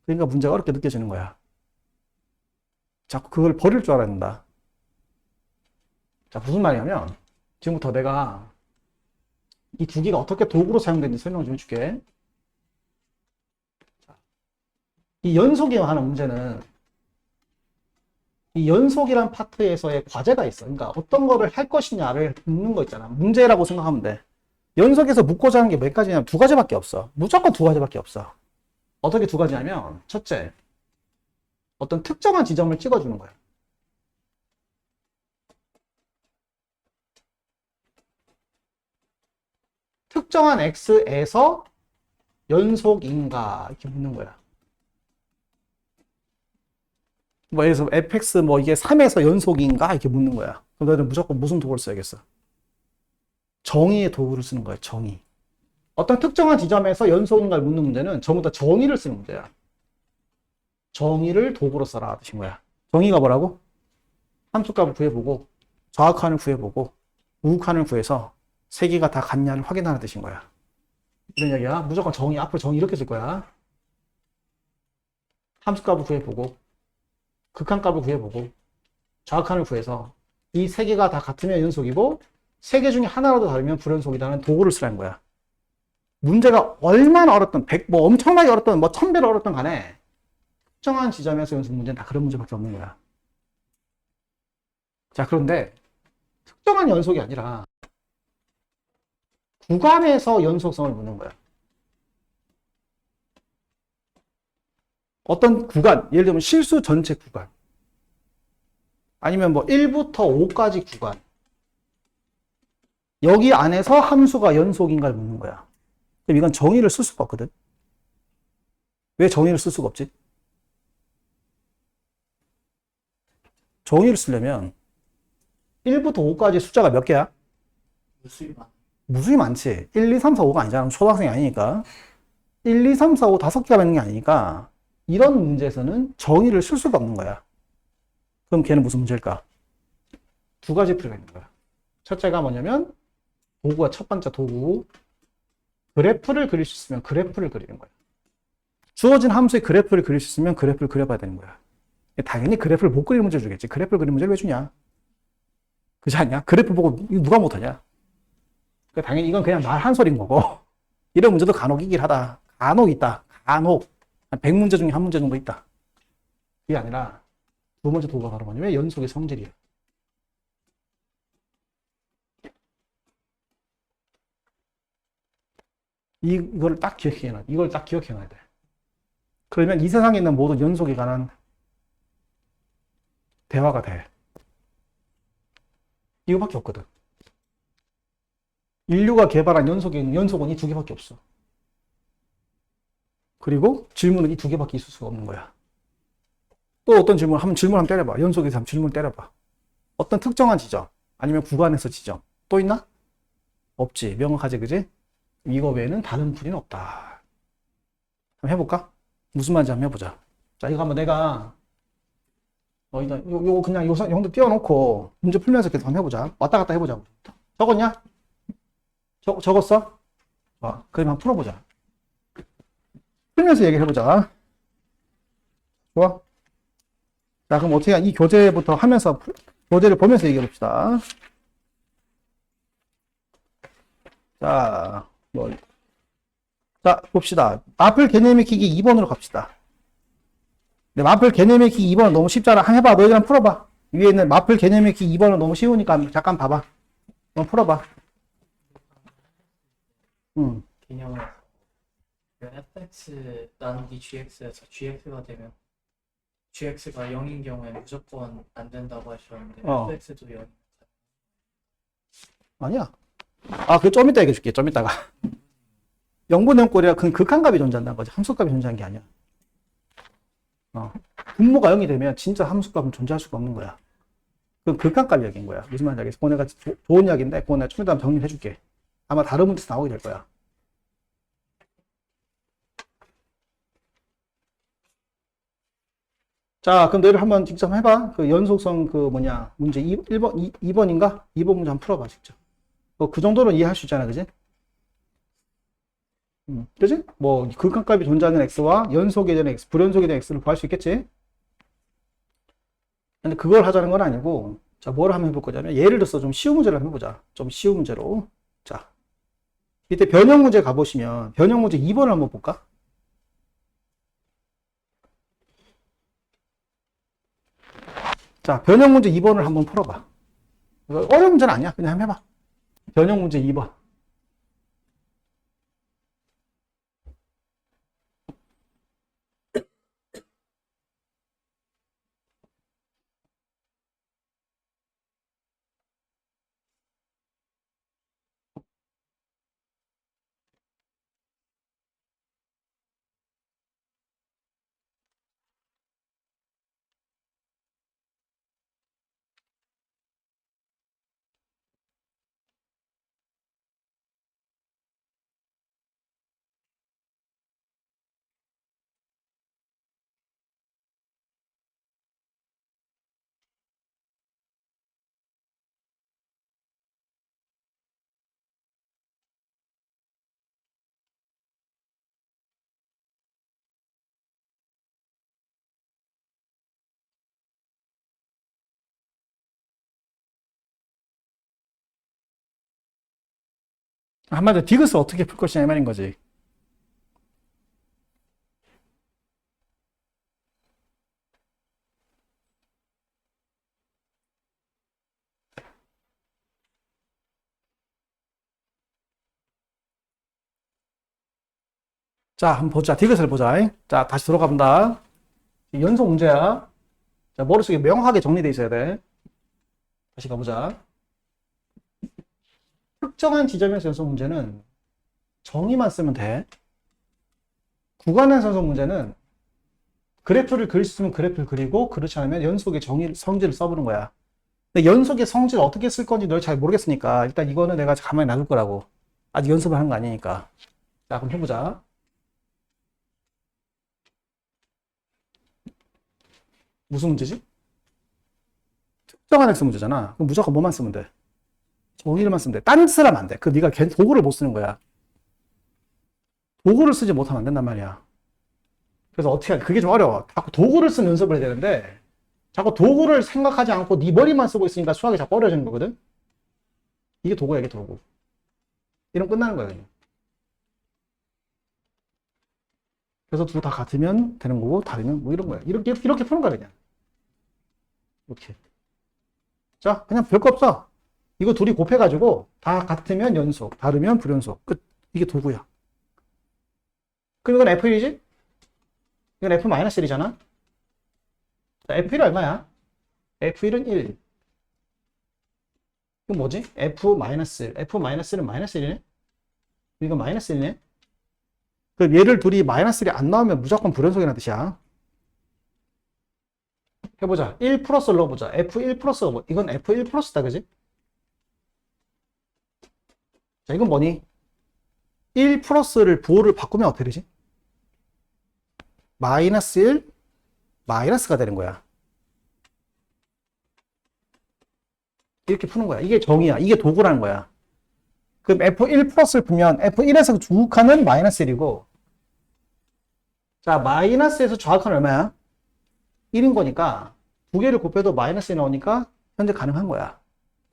그러니까 문제가 어렵게 느껴지는 거야. 자꾸 그걸 버릴 줄 알아야 된다. 자, 무슨 말이냐면 지금부터 내가 이 두 개가 어떻게 도구로 사용되는지 설명 좀 해줄게. 이 연속이 하는 문제는 이 연속이란 파트에서의 과제가 있어. 그러니까 어떤 거를 할 것이냐를 묻는 거 있잖아. 문제라고 생각하면 돼. 연속에서 묻고자 하는 게 몇 가지냐면 두 가지밖에 없어. 무조건 두 가지밖에 없어. 어떻게 두 가지냐면 첫째, 어떤 특정한 지점을 찍어주는 거야. 특정한 x에서 연속인가 이렇게 묻는 거야. 뭐 예를 들어서 fx 뭐 이게 3에서 연속인가 이렇게 묻는 거야. 그럼 너희는 무조건 무슨 도구를 써야겠어? 정의의 도구를 쓰는 거야. 정의. 어떤 특정한 지점에서 연속인가를 묻는 문제는 전부 다 정의를 쓰는 문제야. 정의를 도구로 써라 뜻인 거야. 정의가 뭐라고? 함수값을 구해보고 좌우칸을 구해보고 우우칸을 구해서 세 개가 다 같냐를 확인하는 뜻인 거야. 이런 얘기야. 무조건 정의, 앞으로 정의 이렇게 쓸 거야. 함수값을 구해보고 극한값을 구해보고 좌우칸을 구해서 이 세 개가 다 같으면 연속이고 세 개 중에 하나라도 다르면 불연속이라는 도구를 쓰라는 거야. 문제가 얼마나 어렵든 뭐 엄청나게 어렵든 뭐 1000배로 어렵든 간에 특정한 지점에서 연속 문제는 다 그런 문제밖에 없는 거야. 자, 그런데 특정한 연속이 아니라 구간에서 연속성을 묻는 거야. 어떤 구간, 예를 들면 실수 전체 구간 아니면 뭐 1부터 5까지 구간, 여기 안에서 함수가 연속인가를 묻는 거야. 그럼 이건 정의를 쓸 수가 없거든. 왜 정의를 쓸 수가 없지? 정의를 쓰려면 1부터 5까지 숫자가 몇 개야? 무수히 많지. 1, 2, 3, 4, 5가 아니잖아. 초등학생이 아니니까. 1, 2, 3, 4, 5 5개가 있는 게 아니니까 이런 문제에서는 정의를 쓸 수가 없는 거야. 그럼 걔는 무슨 문제일까? 두 가지 풀이가 있는 거야. 첫째가 뭐냐면 도구가 첫 번째 도구. 그래프를 그릴 수 있으면 그래프를 그리는 거야. 주어진 함수의 그래프를 그릴 수 있으면 그래프를 그려봐야 되는 거야. 당연히 그래프를 못 그리는 문제 주겠지. 그래프를 그리는 문제를 왜 주냐? 그렇지 않냐? 그래프 보고 누가 못하냐? 당연히 이건 그냥 말 한 소리인 거고 이런 문제도 간혹 있긴 하다. 간혹 있다. 간혹. 한 100문제 중에 한 문제 정도 있다. 그게 아니라 두 번째 도구가 바로 뭐냐면 연속의 성질이야. 이걸 딱 기억해놔야 돼. 그러면 이 세상에 있는 모든 연속에 관한 대화가 돼. 이거밖에 없거든. 인류가 개발한 연속은 이 두 개밖에 없어. 그리고 질문은 이 두 개밖에 있을 수가 없는 거야. 또 어떤 질문 한번 때려봐. 연속에서 한번 질문 때려봐. 어떤 특정한 지점 아니면 구간에서 지점 또 있나? 없지. 명확하지, 그지? 이거 외에는 다른 풀이는 없다. 한번 해볼까? 무슨 말인지 한번 해보자. 자, 이거 한번 내가 요거 그냥 요 정도 띄워놓고 문제 풀면서 계속 한번 해보자. 왔다 갔다 해보자. 적었냐? 적었어? 그럼 한번 풀어보자. 풀면서 얘기를 해보자. 좋아? 자, 그럼 어떻게 이 교재부터 하면서 교재를 보면서 얘기해 봅시다. 자, 자, 봅시다. 마플 개념 익히기 2번으로 갑시다. 네, 마플 개념 익히기 2번은 너무 쉽잖아. 한번 해봐. 너희들 한번 풀어봐. 위에 있는 마플 개념 익히기 2번은 너무 쉬우니까 잠깐 봐봐. 한번 풀어봐. 개념에서 그 fx 나누기 gx에서 gx가 되면 gx가 0인 경우에 무조건 안 된다고 하셨는데 fx도 0. 아니야. 아, 그거 좀 이따 얘기해 줄게. 좀 이따가. 0분의 0꼴이라 그건 극한값이 존재한다는 거지. 함수값이 존재하는 게 아니야. 분모가 0이 되면 진짜 함수값은 존재할 수가 없는 거야. 그건 극한값 이야기인 거야. 무슨 말인지 알겠어? 그거 내가 좋은 이야기인데, 그거 내가 좀 이따 정리를 해줄게. 아마 다른 문제에서 나오게 될 거야. 자, 그럼 너희들 한번 직접 해봐. 그 연속성 문제 2번인가? 2번 문제 한번 풀어봐, 직접. 그 정도는 이해할 수 있잖아, 그지? 그지? 뭐, 극한값이 존재하는 x와 연속에 대한 x, 불연속에 대한 x를 구할 수 있겠지? 근데 그걸 하자는 건 아니고, 자, 뭘 한번 해볼 거냐면, 예를 들어서 좀 쉬운 문제를 한번 해보자. 좀 쉬운 문제로. 자, 이때 변형 문제 가보시면, 변형 문제 2번을 한번 볼까? 자, 변형 문제 2번을 한번 풀어봐. 어려운 문제는 아니야. 그냥 한번 해봐. 변형 문제 2번. 한마디로 디귿을 어떻게 풀 것이냐 이 말인 거지. 자, 한번 보자. 디귿을 보자. 자, 다시 들어가본다. 연속 문제야. 자, 머릿속에 명확하게 정리되어 있어야 돼. 다시 가보자. 특정한 지점에서 연속 문제는 정의만 쓰면 돼. 구간에서 연속 문제는 그래프를 그릴 수 있으면 그래프를 그리고, 그렇지 않으면 연속의 성질을 써보는 거야. 근데 연속의 성질을 어떻게 쓸 건지 널 잘 모르겠으니까 일단 이거는 내가 가만히 놔둘 거라고. 아직 연습을 하는 거 아니니까. 자, 그럼 해보자. 무슨 문제지? 특정한 x 문제잖아. 그럼 무조건 뭐만 쓰면 돼? 정의를만 쓰면 돼. 딴 짓을 하면 안 돼. 네가 도구를 못 쓰는 거야. 도구를 쓰지 못하면 안 된단 말이야. 그래서 어떻게 그게 좀 어려워. 자꾸 도구를 쓰는 연습을 해야 되는데 자꾸 도구를 생각하지 않고 네 머리만 쓰고 있으니까 수학이 자꾸 어려워지는 거거든. 이게 도구야, 이게 도구. 이러면 끝나는 거야, 그냥. 그래서 둘 다 같으면 되는 거고 다르면 뭐 이런 거야. 이렇게 푸는 거야, 그냥. 이렇게. 자, 그냥 별거 없어. 이거 둘이 곱해가지고 다 같으면 연속, 다르면 불연속. 끝. 이게 도구야. 그럼 이건 F1이지? 이건 F-1이잖아? 자, F1이 얼마야? F1은 1. 이건 뭐지? F-1. F-1은 마이너스 1이네? 이건 마이너스 1이네? 그럼 얘를 둘이 마이너스 1이 안 나오면 무조건 불연속이라는 뜻이야. 해보자. 1 플러스를 넣어보자. F1 플러스가 뭐, 이건 F1 플러스다, 그지? 자, 이건 뭐니? 1 플러스를 부호를 바꾸면 어떻게 되지? 마이너스 1, 마이너스가 되는 거야. 이렇게 푸는 거야. 이게 정의야. 이게 도구라는 거야. 그럼 F1 플러스를 풀면 F1에서 주극하는 마이너스 1이고, 자, 마이너스에서 좌극하는 얼마야? 1인 거니까 두 개를 곱해도 마이너스 1이 나오니까 현재 가능한 거야.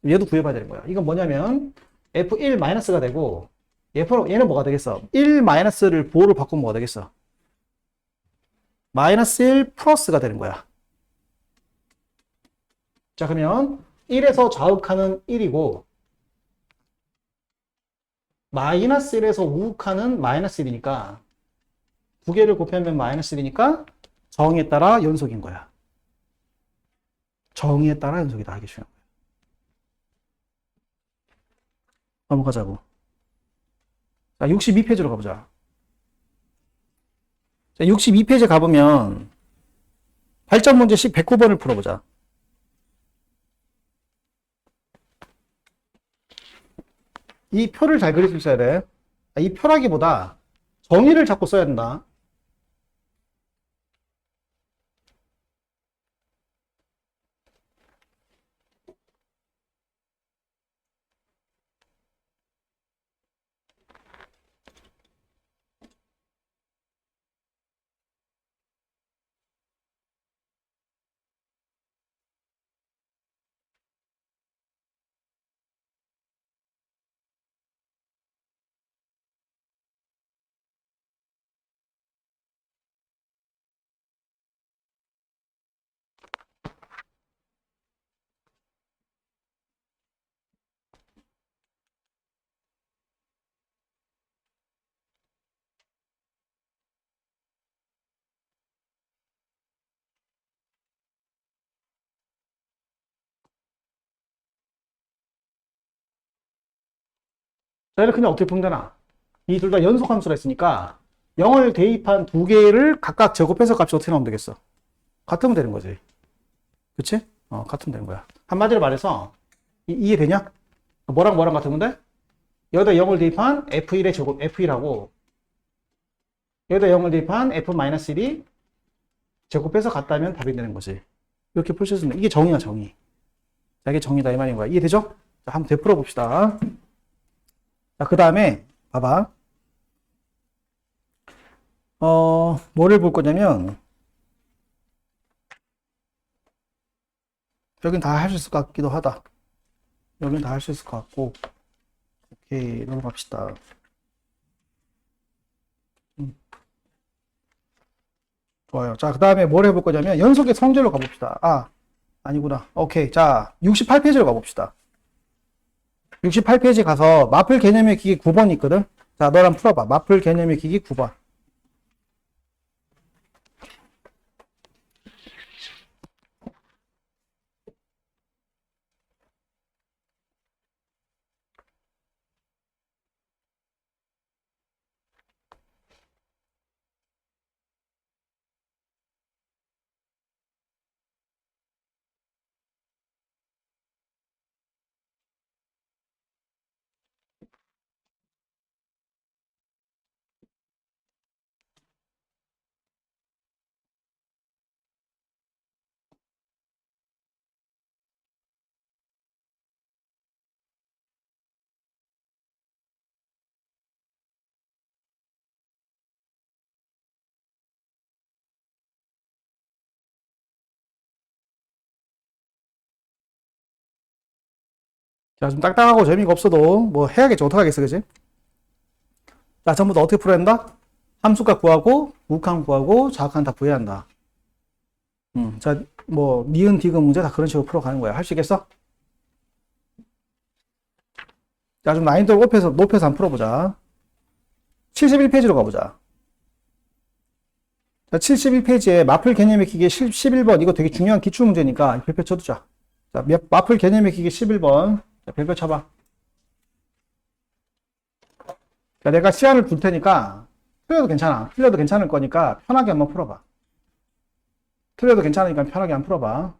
얘도 구해봐야 되는 거야. 이건 뭐냐면 F1 마이너스가 되고 얘는 뭐가 되겠어? 1 마이너스를 보호를 바꾸면 뭐가 되겠어? 마이너스 1 플러스가 되는 거야. 자, 그러면 1에서 좌극하는 1이고 마이너스 1에서 우극하는 마이너스 1이니까 두 개를 곱하면 마이너스 1이니까 정의에 따라 연속인 거야. 정의에 따라 연속이다. 이게 중요한 거야. 넘어가자고. 자, 62페이지로 가보자. 자, 62페이지에 가보면 발전 문제식 109번을 풀어보자. 이 표를 잘 그릴 수 있어야 돼. 이 표라기보다 정의를 자꾸 써야 된다. 자, 이렇게 그냥 어떻게 풀면 되나? 이 둘 다 연속 함수라 했으니까 0을 대입한 두 개를 각각 제곱해서 값이 어떻게 나오면 되겠어? 같으면 되는 거지. 그치? 같으면 되는 거야. 한마디로 말해서 이해되냐? 뭐랑 뭐랑 같으면 돼? 여기다 0을 대입한 F1의 제곱 F1하고 여기다 0을 대입한 F-1이 제곱해서 같다면 답이 되는 거지. 이렇게 풀 수 있습니다. 이게 정의야, 정의. 자, 이게 정의다 이 말인 거야. 이해되죠? 자, 한번 되풀어 봅시다. 자, 그 다음에 봐봐. 뭐를 볼 거냐면 여긴 다 할 수 있을 것 같기도 하다. 여긴 다 할 수 있을 것 같고. 오케이, 넘어갑시다. 좋아요. 자, 그 다음에 뭘 해볼 거냐면 연속의 성질로 가봅시다. 아니구나. 오케이. 자, 68페이지로 가봅시다. 68페이지 가서 마플 개념의 기기 9번이 있거든. 자, 너랑 풀어봐. 마플 개념의 기기 9번. 자, 좀 딱딱하고 재미가 없어도 뭐 해야겠지. 어떡하겠어, 그지? 자, 전부 다 어떻게 풀어야 한다? 함수값 구하고, 우극함 구하고, 좌극함 다 구해야 한다. 자, 뭐, 니은, 디귿 문제 다 그런 식으로 풀어가는 거야. 할 수 있겠어? 자, 좀 난이도를 높여서 한번 풀어보자. 71페이지로 가보자. 자, 71페이지에 마플 개념의 기계 11번. 이거 되게 중요한 기출문제니까 별표 쳐두자. 자, 마플 개념의 기계 11번. 자, 별표 쳐봐. 자, 내가 시간을 줄 테니까 틀려도 괜찮아. 틀려도 괜찮을 거니까 편하게 한번 풀어봐. 틀려도 괜찮으니까 편하게 한번 풀어봐.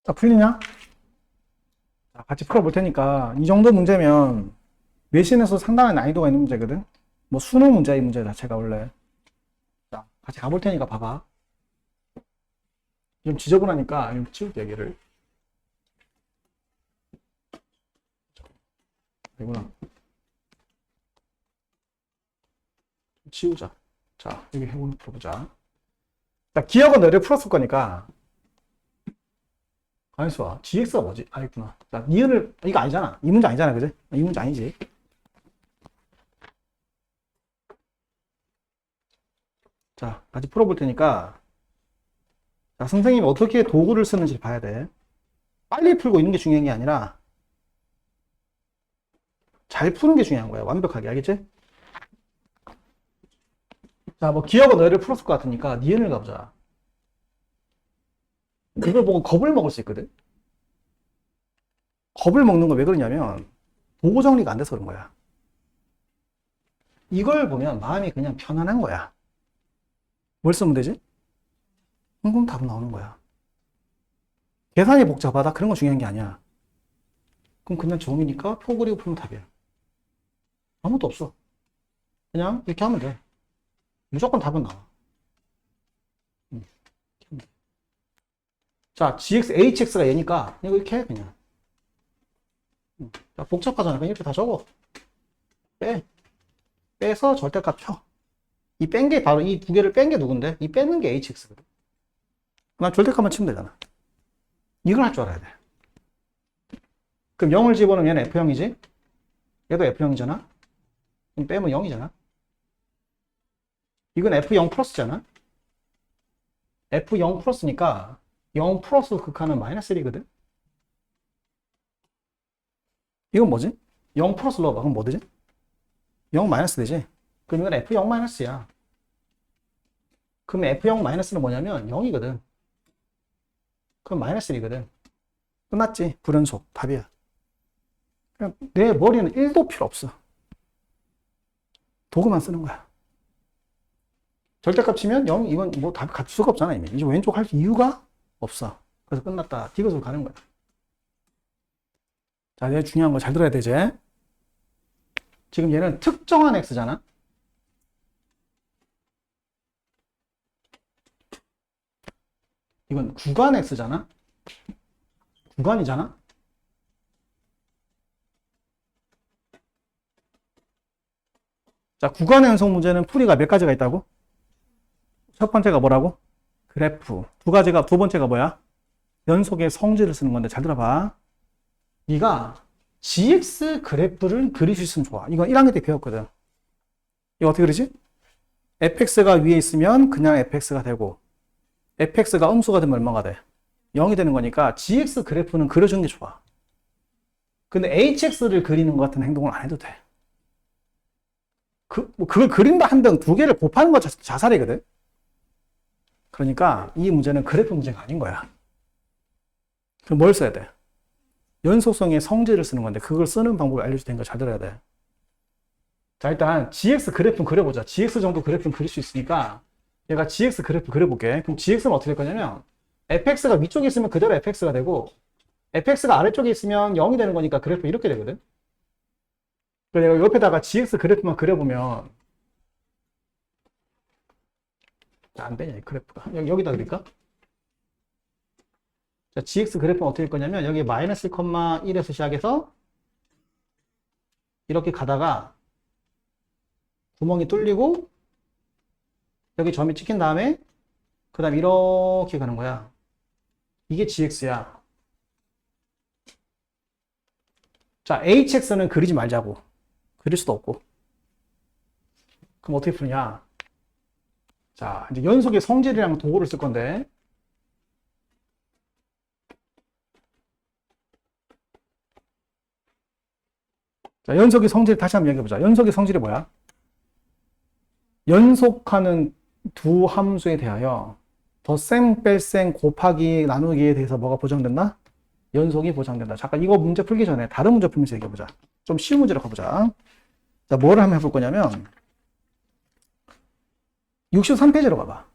자, 풀리냐? 자, 같이 풀어볼 테니까 이 정도 문제면 외신에서 상당한 난이도가 있는 문제거든. 뭐 수능 문제야, 이 문제 자체가 원래. 자, 같이 가볼 테니까 봐봐. 좀 지저분하니까 좀 치울게, 여기를. 이구나. 치우자. 자, 여기 풀어보자. 자, 기억은 너를 풀었을 거니까. 가만있어 봐. GX가 뭐지? 아, 있구나. 자, 니은을, 이거 아니잖아. 이 문제 아니잖아, 그지? 이 문제 아니지. 자, 같이 풀어볼 테니까. 자, 선생님이 어떻게 도구를 쓰는지 봐야 돼. 빨리 풀고 있는 게 중요한 게 아니라, 잘 푸는 게 중요한 거야. 완벽하게. 알겠지? 자, 뭐, 기억은 너를 풀었을 것 같으니까, 니은을 가보자. 그걸 보고 겁을 먹을 수 있거든? 겁을 먹는 건 왜 그러냐면, 도구 정리가 안 돼서 그런 거야. 이걸 보면 마음이 그냥 편안한 거야. 뭘 쓰면 되지? 그럼 답은 나오는 거야. 계산이 복잡하다? 그런 거 중요한 게 아니야. 그럼 그냥 정이니까 표 그리고 풀면 답이야. 아무것도 없어. 그냥 이렇게 하면 돼. 무조건 답은 나와. 자, GX, HX가 얘니까 이거 이렇게 해, 그냥. 자, 복잡하잖아. 그냥 이렇게 다 적어. 빼서 절대값 펴. 이 뺀 게 바로 이 두 개를 뺀 게 누군데? 이 빼는 게 HX거든. 난 절대값만 치면 되잖아. 이걸 할 줄 알아야 돼. 그럼 0을 집어넣으면 얘는 F형이지? 얘도 F형이잖아? 그럼 빼면 0이잖아? 이건 F0 플러스잖아? F0 플러스니까 0 플러스 극한은 마이너스 1이거든? 이건 뭐지? 0 플러스 넣어봐. 그럼 뭐 되지? 0 마이너스 되지? 그럼 이건 F0 마이너스야. 그럼 F0 마이너스는 뭐냐면 0이거든. 그럼 마이너스 1이거든. 끝났지? 불연속. 답이야. 그냥 내 머리는 1도 필요 없어. 도구만 쓰는 거야. 절대값 치면 0, 이건 뭐 답이 같을 수가 없잖아, 이미. 이제 왼쪽 할 이유가 없어. 그래서 끝났다. 디귿으로 가는 거야. 자, 내가 중요한 거 잘 들어야 되지? 지금 얘는 특정한 x잖아? 이건 구간 x잖아? 구간이잖아? 자, 구간의 연속 문제는 풀이가 몇 가지가 있다고? 첫 번째가 뭐라고? 그래프. 두 번째가 뭐야? 연속의 성질을 쓰는 건데 잘 들어봐. 네가 GX 그래프를 그릴 수 있으면 좋아. 이건 1학년 때 배웠거든. 이거 어떻게 그리지? fx가 위에 있으면 그냥 fx가 되고 fx가 음수가 되면 얼마가 돼? 0이 되는 거니까 GX 그래프는 그려주는 게 좋아. 근데 hx를 그리는 것 같은 행동을 안 해도 돼. 그걸 그린다 한등 두 개를 곱하는 거 자살이거든. 그러니까 이 문제는 그래프 문제가 아닌 거야. 그럼 뭘 써야 돼? 연속성의 성질을 쓰는 건데 그걸 쓰는 방법을 알려줄 테니까 잘 들어야 돼. 자, 일단 GX 그래프는 그려보자. GX 정도 그래프는 그릴 수 있으니까 얘가 GX 그래프 그려볼게. 그럼 GX는 어떻게 될 거냐면 fx가 위쪽에 있으면 그대로 fx가 되고 fx가 아래쪽에 있으면 0이 되는 거니까 그래프 이렇게 되거든. 그래서 내가 옆에다가 GX 그래프만 그려보면 안 되냐, 이 그래프가. 여기다 그릴까? 자, GX 그래프는 어떻게 될 거냐면 여기 마이너스 1,1에서 시작해서 이렇게 가다가 구멍이 뚫리고 여기 점이 찍힌 다음에 그 다음에 이렇게 가는 거야. 이게 GX야. 자, HX는 그리지 말자고. 그릴 수도 없고. 그럼 어떻게 푸느냐? 자, 이제 연속의 성질이랑 도구를 쓸 건데 자, 연속의 성질 다시 한번 얘기해보자. 연속의 성질이 뭐야? 연속하는 두 함수에 대하여 덧셈, 뺄셈, 곱하기, 나누기에 대해서 뭐가 보장된다? 연속이 보장된다. 잠깐 이거 문제 풀기 전에 다른 문제 풀면서 얘기해보자. 좀 쉬운 문제로 가보자. 자, 뭐를 한번 해볼 거냐면 63페이지로 가봐.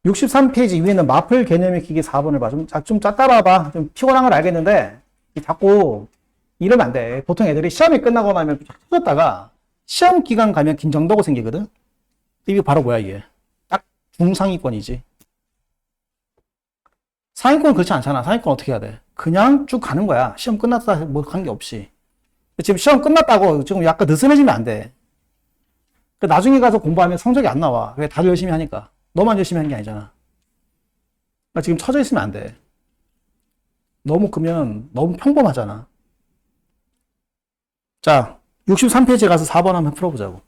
63페이지 위에 있는 마플 개념의 기기 4번을 봐. 좀 따라와봐. 좀 피곤한 걸 알겠는데, 자꾸 이러면 안 돼. 보통 애들이 시험이 끝나고 나면 터졌다가 시험 기간 가면 긴장도고 생기거든? 이게 바로 뭐야, 이게? 딱 중상위권이지. 상위권은 그렇지 않잖아. 상위권 어떻게 해야 돼? 그냥 쭉 가는 거야. 시험 끝났다, 뭐 관계없이. 지금 시험 끝났다고 지금 약간 느슨해지면 안 돼. 나중에 가서 공부하면 성적이 안 나와. 왜? 다들 열심히 하니까. 너만 열심히 하는 게 아니잖아. 그러니까 지금 처져 있으면 안 돼. 너무 크면 너무 평범하잖아. 자, 63페이지에 가서 4번 한번 풀어보자고.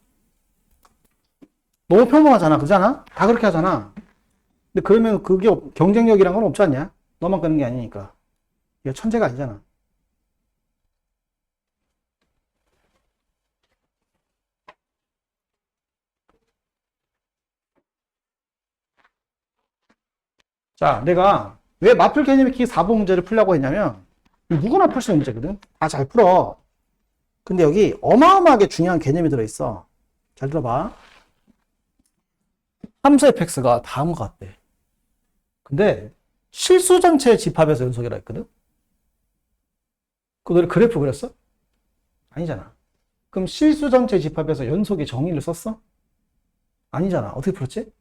너무 평범하잖아. 그잖아? 다 그렇게 하잖아. 근데 그러면 그게 경쟁력이란 건 없지 않냐? 너만 끄는 게 아니니까. 이거 천재가 아니잖아. 자, 내가 왜 마플 개념의 키 4번 문제를 풀려고 했냐면, 누구나 풀 수 있는 문제거든? 다 잘 풀어. 근데 여기 어마어마하게 중요한 개념이 들어있어. 잘 들어봐. 함수 fx가 다음과 같대. 근데 실수 전체 집합에서 연속이라 했거든? 그 너네 그래프 그렸어? 아니잖아. 그럼 실수 전체 집합에서 연속의 정의를 썼어? 아니잖아. 어떻게 풀었지?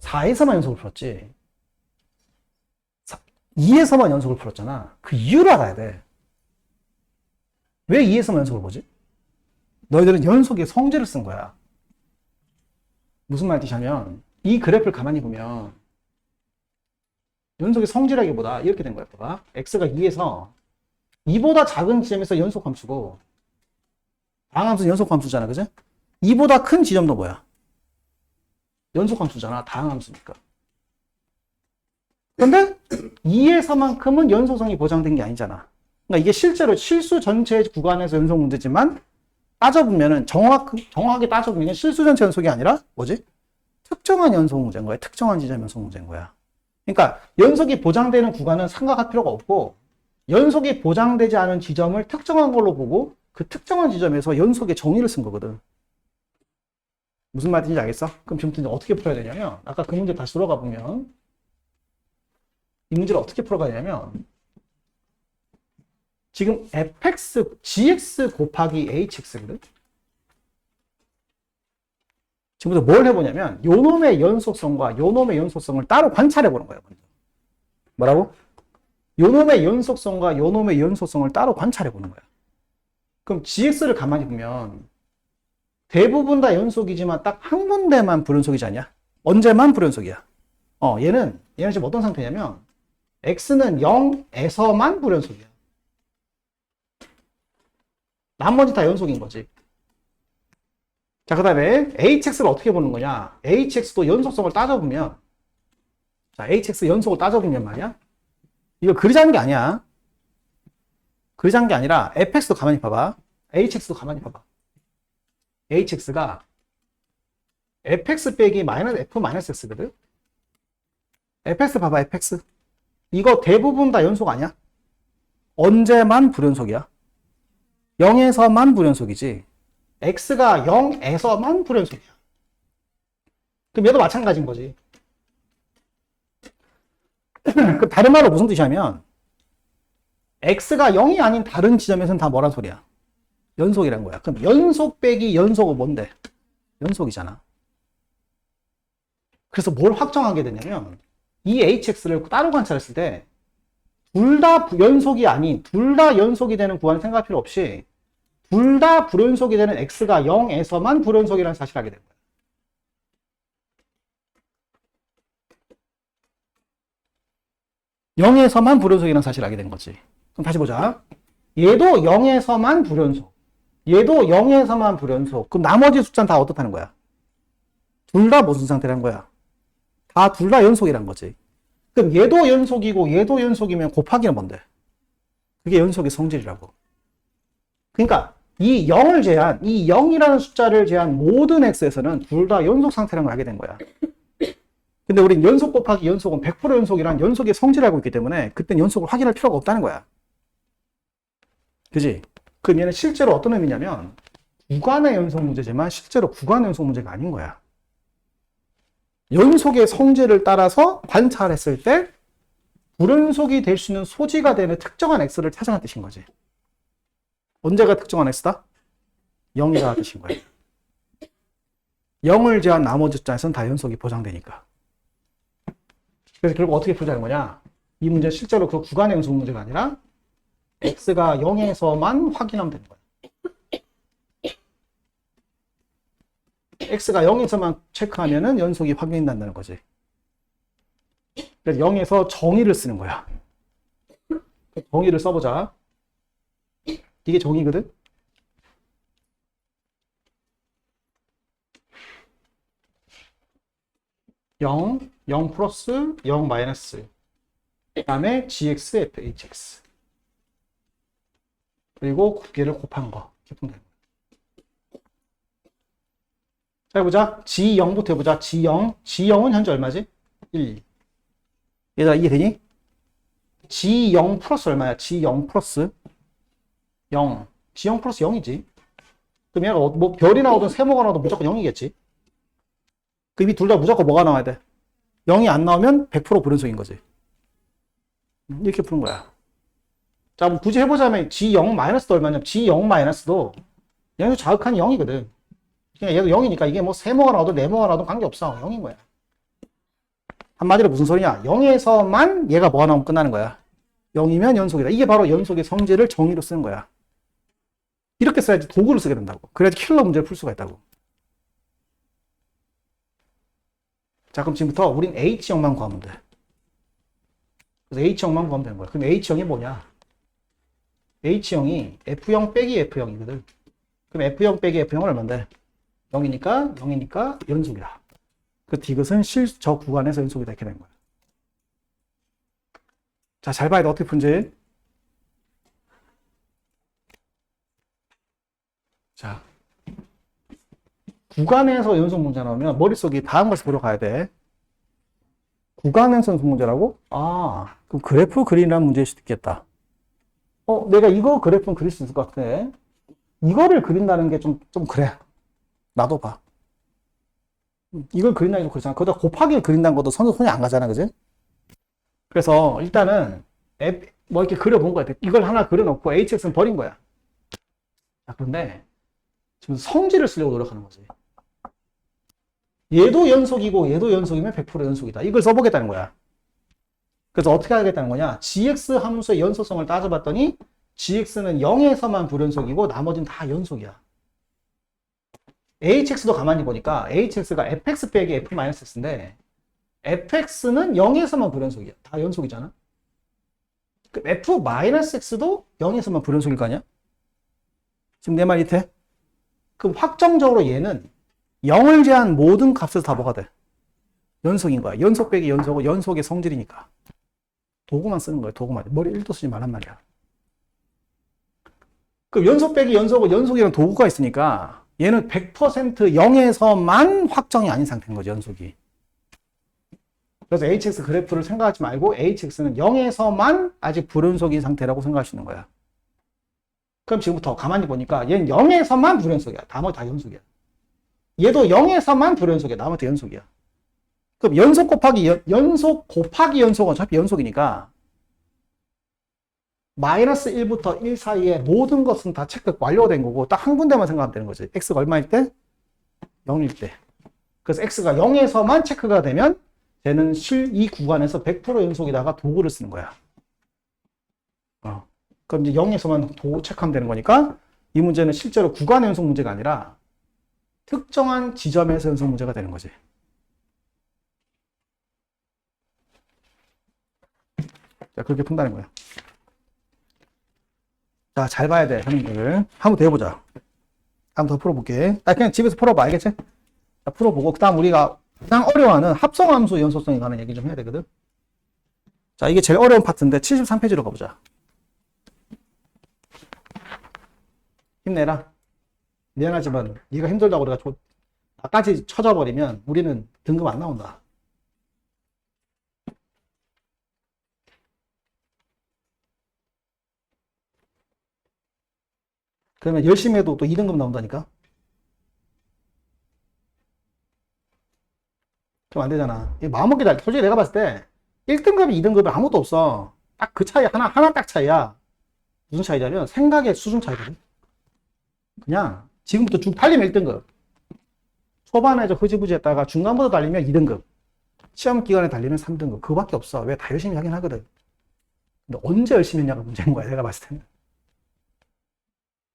4에서만 연속을 풀었지. 2에서만 연속을 풀었잖아. 그 이유를 알아야 돼. 왜 2에서만 연속을 보지? 너희들은 연속의 성질을 쓴 거야. 무슨 말이냐면 이 그래프를 가만히 보면 연속의 성질하기보다 이렇게 된 거야. 봐봐. x가 2에서 2보다 작은 지점에서 연속함수고 다항함수는 연속함수잖아. 그죠? 2보다 큰 지점도 뭐야? 연속함수잖아. 다항함수니까. 그런데 2에서만큼은 연속성이 보장된 게 아니잖아. 그러니까 이게 실제로 실수 전체 구간에서 연속 문제지만 따져보면은 정확하게 따져보면 실수 전체 연속이 아니라 뭐지? 특정한 연속 문제인 거야. 특정한 지점 연속 문제인 거야. 그러니까 연속이 보장되는 구간은 생각할 필요가 없고 연속이 보장되지 않은 지점을 특정한 걸로 보고 그 특정한 지점에서 연속의 정의를 쓴 거거든. 무슨 말인지 알겠어? 그럼 지금 어떻게 풀어야 되냐면 아까 그 문제 다시 돌아가 보면 이 문제를 어떻게 풀어가야 되냐면 지금 fx, gx 곱하기 hx거든? 지금부터 뭘 해보냐면 요놈의 연속성과 요놈의 연속성을 따로 관찰해 보는 거예요. 뭐라고? 요놈의 연속성과 요놈의 연속성을 따로 관찰해 보는 거야. 그럼 gx를 가만히 보면 대부분 다 연속이지만 딱 한 군데만 불연속이지 않냐? 언제만 불연속이야? 얘는 지금 어떤 상태냐면 x는 0에서만 불연속이야. 나머지 다 연속인 거지. 자, 그 다음에 hx를 어떻게 보는 거냐? hx도 연속성을 따져보면 자, hx 연속을 따져보면 말이야. 이거 그리자는 게 아니야. 그리자는 게 아니라 fx도 가만히 봐봐. hx도 가만히 봐봐. hx가 fx 빼기 마이너스 f 마이너스 x거든. fx 봐봐. fx. 이거 대부분 다 연속 아니야? 언제만 불연속이야? 0에서만 불연속이지. x가 0에서만 불연속이야. 그럼 얘도 마찬가지인 거지. 그 다른 말로 무슨 뜻이냐면 x가 0이 아닌 다른 지점에서는 다 뭐란 소리야? 연속이란 거야. 그럼 연속 빼기 연속은 뭔데? 연속이잖아. 그래서 뭘 확정하게 되냐면 이 hx를 따로 관찰했을 때 둘 다 연속이 아닌 둘 다 연속이 되는 구간을 생각할 필요 없이 둘 다 불연속이 되는 x가 0에서만 불연속이라는 사실을 알게 된 거야. 0에서만 불연속이라는 사실을 알게 된 거지. 그럼 다시 보자. 얘도 0에서만 불연속. 얘도 0에서만 불연속. 그럼 나머지 숫자는 다 어떻다는 거야? 둘 다 무슨 상태라는 거야? 다 둘 다 연속이란 거지. 그럼 얘도 연속이고 얘도 연속이면 곱하기는 뭔데? 그게 연속의 성질이라고. 그러니까 이 0을 제한, 이 0이라는 숫자를 제한 모든 x에서는 둘 다 연속 상태라는 걸 알게 된 거야. 근데 우린 연속 곱하기 연속은 100% 연속이란 연속의 성질을 알고 있기 때문에 그땐 연속을 확인할 필요가 없다는 거야. 그지? 그럼 얘는 실제로 어떤 의미냐면 구간의 연속 문제지만 실제로 구간의 연속 문제가 아닌 거야. 연속의 성질을 따라서 관찰했을 때 불연속이 될 수 있는 소지가 되는 특정한 x를 찾아낸 뜻인 거지. 언제가 특정한 x다? 0이라는 뜻인 거예요. 0을 제한 나머지 숫자에서는 다 연속이 보장되니까. 그래서 결국 어떻게 풀자는 거냐? 이 문제는 실제로 그 구간의 연속 문제가 아니라 x가 0에서만 확인하면 되는 거야. x가 0에서만 체크하면은 연속이 확인된다는 거지. 그래서 0에서 정의를 쓰는 거야. 정의를 써보자. 이게 정의거든? 영, 0 플러스 0 마이너스 그 다음에 gx, fhx 그리고 9개를 곱한 거 이렇게 보면 됩니다. 자, 해보자. g0부터 해보자. g0은 현재 얼마지? 1. 얘들아 이해되니? g0 플러스 얼마야? g0 플러스 0. g0 플러스 0이지. 그럼 얘가 뭐 별이 나오든 세모가 나오든 무조건 0이겠지. 그럼 이 둘 다 무조건 뭐가 나와야 돼? 0이 안 나오면 100% 불연속인 거지. 이렇게 푸는 거야. 자, 뭐 굳이 해보자면 g0 마이너스도 얼마냐면 g0 마이너스도 얘는 자극한이 0이거든. 그러니까 얘도 0이니까 이게 뭐 세모가 나오든 네모가 나오든 관계없어. 0인 거야. 한마디로 무슨 소리냐? 0에서만 얘가 뭐가 나오면 끝나는 거야. 0이면 연속이다. 이게 바로 연속의 성질을 정의로 쓰는 거야. 이렇게 써야지 도구를 쓰게 된다고. 그래야지 킬러 문제를 풀 수가 있다고. 자, 그럼 지금부터 우린 H형만 구하면 돼. 그래서 H형만 구하면 되는 거야. 그럼 H형이 뭐냐? H형이 F형 빼기 F형이거든. 그럼 F형 빼기 F형은 얼마인데? 0이니까 연속이다. 그 디귿은 저 구간에서 연속이다. 이렇게 되는 거야. 자, 잘 봐야 돼. 어떻게 푼지. 자, 구간에서 연속 문제 나오면 머릿속이 다음 것을 보러 가야 돼. 구간에서 연속 문제라고? 아, 그럼 그래프 그리라는 문제일 수도 있겠다. 내가 이거 그래프는 그릴 수 있을 것 같아. 이거를 그린다는 게 좀 그래. 나도 봐. 이걸 그린다는 게 그렇잖아. 거기다 곱하기를 그린다는 것도 손이 안 가잖아. 그지? 그래서 일단은 뭐 이렇게 그려본 거야. 이걸 하나 그려놓고 hx는 버린 거야. 자, 그런데 지금 성질을 쓰려고 노력하는 거지. 얘도 연속이고 얘도 연속이면 100% 연속이다. 이걸 써보겠다는 거야. 그래서 어떻게 하겠다는 거냐? gx 함수의 연속성을 따져봤더니 gx는 0에서만 불연속이고 나머지는 다 연속이야. hx도 가만히 보니까 hx가 fx 빼기 f-x인데 fx는 0에서만 불연속이야. 다 연속이잖아. 그럼 f-x도 0에서만 불연속일 거 아니야? 지금 내 말 이해? 그럼 확정적으로 얘는 0을 제한 모든 값에서 다 뭐가 돼? 연속인 거야. 연속 빼기 연속은 연속의 성질이니까. 도구만 쓰는 거야. 도구만. 머리 1도 쓰지 말란 말이야. 그럼 연속 빼기 연속은 연속이라는 도구가 있으니까 얘는 100% 0에서만 확정이 아닌 상태인 거죠. 연속이. 그래서 hx 그래프를 생각하지 말고 hx는 0에서만 아직 불연속인 상태라고 생각할 수 있는 거야. 그럼 지금부터 가만히 보니까 얘는 0에서만 불연속이야. 나머지 다 연속이야. 얘도 0에서만 불연속이야. 나머지 다 연속이야. 그럼 연속 곱하기 연속은 어차피 연속이니까 마이너스 1부터 1 사이에 모든 것은 다 체크 완료된 거고 딱 한 군데만 생각하면 되는 거지. x가 얼마일 때? 0일 때. 그래서 x가 0에서만 체크가 되면 쟤는 이 구간에서 100% 연속에다가 도구를 쓰는 거야. 그럼 이제 0에서만 도구 체크하면 되는 거니까 이 문제는 실제로 구간 연속 문제가 아니라 특정한 지점에서 연속 문제가 되는 거지. 자, 그렇게 푼다는 거야. 자, 잘 봐야 돼, 형님들. 한번 더 해보자. 한번 더 풀어볼게. 그냥 집에서 풀어봐, 알겠지? 자, 풀어보고, 그 다음 우리가 가장 어려워하는 합성함수 연속성에 관한 얘기 좀 해야 되거든. 자, 이게 제일 어려운 파트인데 73페이지로 가보자. 힘내라. 미안하지만 네가 힘들다고 우리가 나까지 쳐져버리면 우리는 등급 안 나온다. 그러면 열심히 해도 또 2등급 나온다니까. 좀 안 되잖아. 이 마음먹기 잘, 솔직히 내가 봤을 때 1등급이 2등급이 아무것도 없어. 딱 그 차이, 하나 딱 차이야. 무슨 차이냐면 생각의 수준 차이거든. 그냥 지금부터 쭉 달리면 1등급. 초반에 저 흐지부지 했다가 중간부터 달리면 2등급. 시험 기간에 달리면 3등급. 그거밖에 없어. 왜? 다 열심히 하긴 하거든. 근데 언제 열심히 했냐가 문제인 거야, 내가 봤을 때는.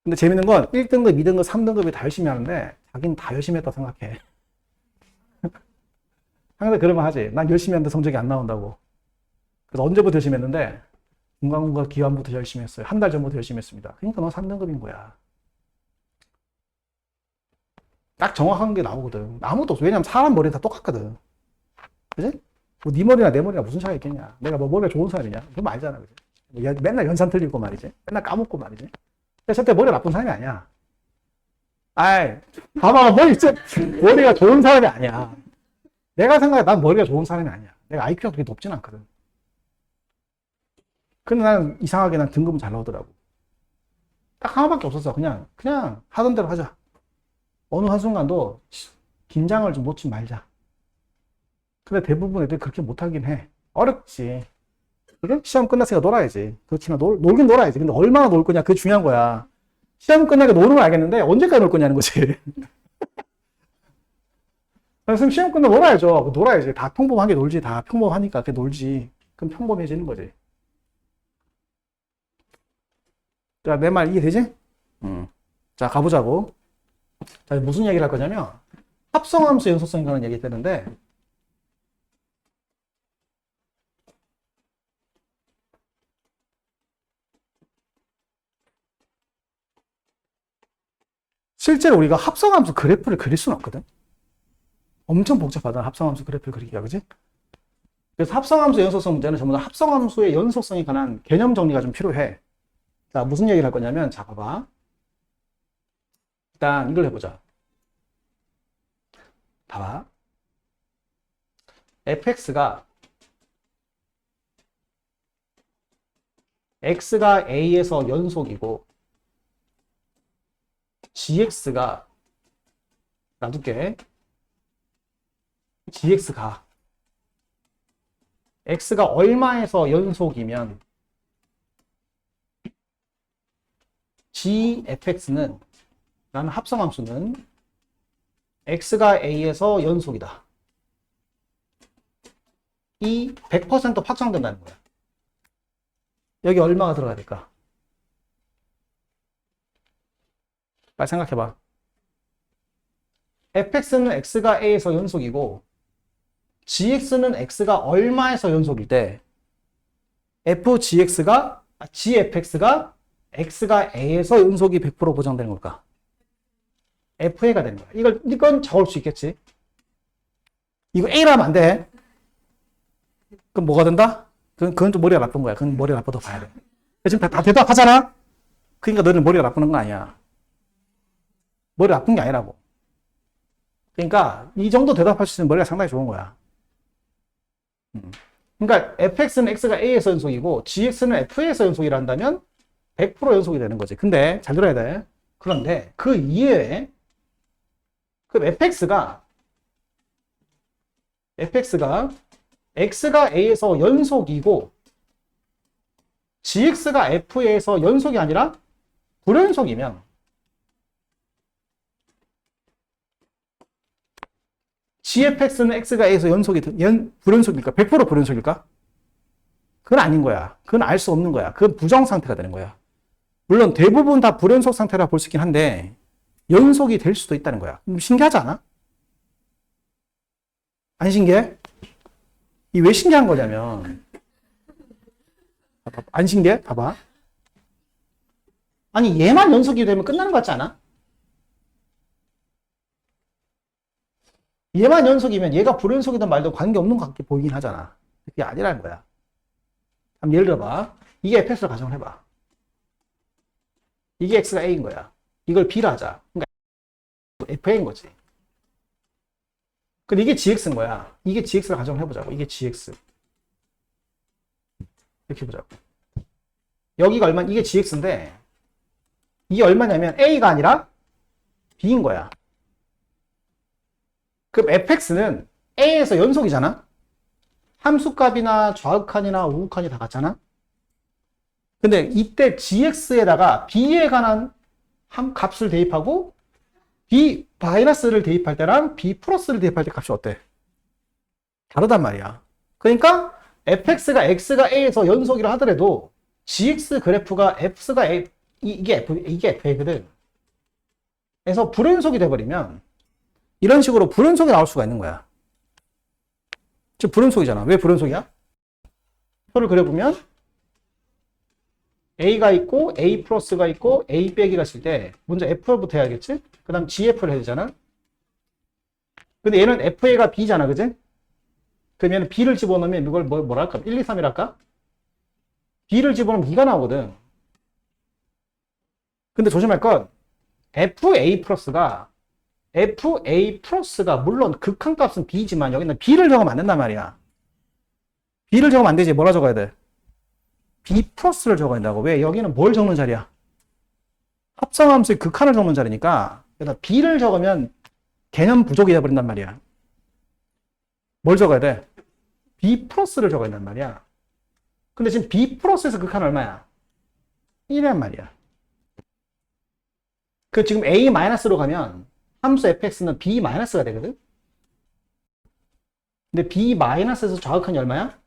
근데 재밌는 건 1등급, 2등급, 3등급이 다 열심히 하는데 자기는 다 열심히 했다고 생각해. 항상 그러면 하지. 난 열심히 하는데 성적이 안 나온다고. 그래서 언제부터 열심히 했는데 중간고사 기간부터 열심히 했어요. 한 달 전부터 열심히 했습니다. 그러니까 너 3등급인 거야. 딱 정확한 게 나오거든. 아무것도 없어. 왜냐면 사람 머리는 다 똑같거든. 그지? 뭐 네 머리나 내 머리나 무슨 차이가 있겠냐. 내가 뭐 머리가 좋은 사람이냐. 그건 알잖아. 그지? 뭐 맨날 연산 틀리고 말이지. 맨날 까먹고 말이지. 근데 절대 머리가 나쁜 사람이 아니야. 아이, 봐봐. 머리가 좋은 사람이 아니야. 내가 생각해 난 머리가 좋은 사람이 아니야. 내가 IQ가 그렇게 높진 않거든. 근데 나는 이상하게 난 등급은 잘 나오더라고. 딱 하나밖에 없었어. 그냥 하던 대로 하자. 어느 한순간도 긴장을 좀 놓지 말자. 근데 대부분 애들이 그렇게 못하긴 해. 어렵지. 그래? 시험 끝났으니까 놀아야지. 그렇지만 놀긴 놀아야지. 근데 얼마나 놀 거냐, 그게 중요한 거야. 시험 끝나게 노는 건 알겠는데 언제까지 놀 거냐는 거지. 그래서 시험 끝나고 놀아야죠. 놀아야지. 다 평범하게 놀지. 다 평범하니까 그게 놀지. 그럼 평범해지는 거지. 자, 내 말 이해되지? 자, 가보자고. 자, 무슨 얘기를 할 거냐면 합성함수 연속성에 관한 얘기 되는데 실제로 우리가 합성함수 그래프를 그릴 수는 없거든. 엄청 복잡하다. 합성함수 그래프를 그리기가, 그지? 그래서 합성함수 연속성 문제는 전부 다 합성함수의 연속성에 관한 개념 정리가 좀 필요해. 자, 무슨 얘기를 할 거냐면, 자, 봐봐. 일단 이걸 해보자. 봐봐. fx가 x가 a에서 연속이고 gx가 놔둘게. gx가 x가 얼마에서 연속이면 gfx는 라는 합성함수는 x가 a에서 연속이다. 이 100% 확정된다는 거야. 여기 얼마가 들어가야 될까? 빨리 생각해봐. fx는 x가 a에서 연속이고 gx는 x가 얼마에서 연속일 때 gfx가 x가 a에서 연속이 100% 보장되는 걸까? fa가 되는 거야. 이건 적을 수 있겠지. 이거 a라면 안 돼. 그럼 뭐가 된다? 그건 좀 머리가 나쁜 거야. 그건 머리가 나빠도 봐야 돼. 지금 다 대답하잖아? 그러니까 너는 머리가 나쁘는 거 아니야. 머리 나쁜 게 아니라고. 그러니까 이 정도 대답할 수 있는 머리가 상당히 좋은 거야. 그러니까 fx는 x가 a에서 연속이고 gx는 f에서 연속이라 한다면 100% 연속이 되는 거지. 근데 잘 들어야 돼. 그런데 그 이외에 그럼 fx가 x가 a에서 연속이고 gx가 f에서 연속이 아니라 불연속이면 gfx는 x가 a에서 불연속일까? 100% 불연속일까? 그건 아닌 거야. 그건 알 수 없는 거야. 그건 부정 상태가 되는 거야. 물론 대부분 다 불연속 상태라 볼 수 있긴 한데 연속이 될 수도 있다는 거야. 신기하지 않아? 안 신기해? 이 왜 신기한 거냐면 안 신기해? 봐봐. 아니 얘만 연속이 되면 끝나는 것 같지 않아? 얘만 연속이면 얘가 불연속이든 말든 관계없는 것 같게 보이긴 하잖아. 그게 아니라는 거야. 한번 예를 들어봐. 이게 fx로 가정을 해봐. 이게 x가 a인 거야. 이걸 b로 하자. 그러니까 fa인 거지. 근데 이게 gx인 거야. 이게 gx로 가정을 해보자고. 이게 gx. 이렇게 해보자고. 여기가 얼마, 이게 gx인데 이게 얼마냐면 a가 아니라 b인 거야. 그럼 fx는 A에서 연속이잖아? 함수값이나 좌극한이나 우극한이 다 같잖아? 근데 이때 gx에다가 b에 관한 값을 대입하고 b 마이너스를 대입할 때랑 b 플러스를 대입할 때 값이 어때? 다르단 말이야. 그러니까 fx가 x가 a에서 연속이라 하더라도 gx 그래프가 f가 a, 이게 fa거든. 그래서 불연속이 돼버리면 이런 식으로 불연속이 나올 수가 있는 거야. 지금 불연속이잖아. 왜 불연속이야? 표를 그려보면 a가 있고 a 플러스가 있고 a 빼기가 있을 때 먼저 f부터 해야겠지? 그 다음 gf를 해야 되잖아. 근데 얘는 fa가 b잖아, 그지? 그럼 얘는 b를 집어넣으면 이걸 뭐라 할까? 1, 2, 3이랄까? b를 집어넣으면 2가 나오거든. 근데 조심할 건 fa 플러스가 물론 극한값은 b지만 여기는 b를 적으면 안 된단 말이야. b를 적으면 안 되지. 뭐라 적어야 돼? b 플러스를 적어야 된다고. 왜? 여기는 뭘 적는 자리야? 합성함수의 극한을 적는 자리니까 그래서 b를 적으면 개념 부족이 돼버린단 말이야. 뭘 적어야 돼? b 플러스를 적어야 된단 말이야. 근데 지금 b 플러스에서 극한 얼마야? 1이란 말이야. 그 지금 a 마이너스로 가면 함수 fx는 b 마이너스가 되거든? 근데 b 마이너스에서 좌극한이 얼마야?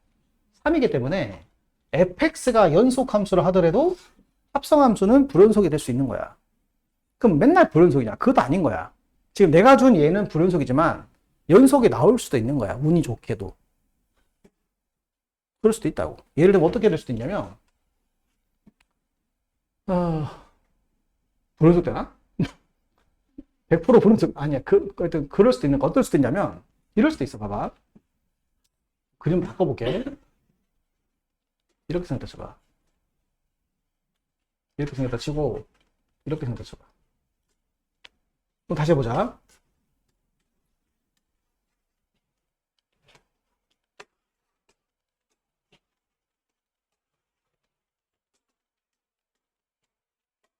3이기 때문에 fx가 연속 함수를 하더라도 합성 함수는 불연속이 될 수 있는 거야. 그럼 맨날 불연속이냐? 그것도 아닌 거야. 지금 내가 준 얘는 불연속이지만 연속이 나올 수도 있는 거야. 운이 좋게도. 그럴 수도 있다고. 예를 들면 어떻게 될 수도 있냐면 불연속 되나? 100% 불연속 아니야. 그럴 수도 있는 거. 어떨 수도 있냐면 이럴 수도 있어. 봐봐. 그림 바꿔볼게. 이렇게 생겼다 쳐봐. 이렇게 생겼다 치고 이렇게 생겼다 쳐봐. 또 다시 해보자.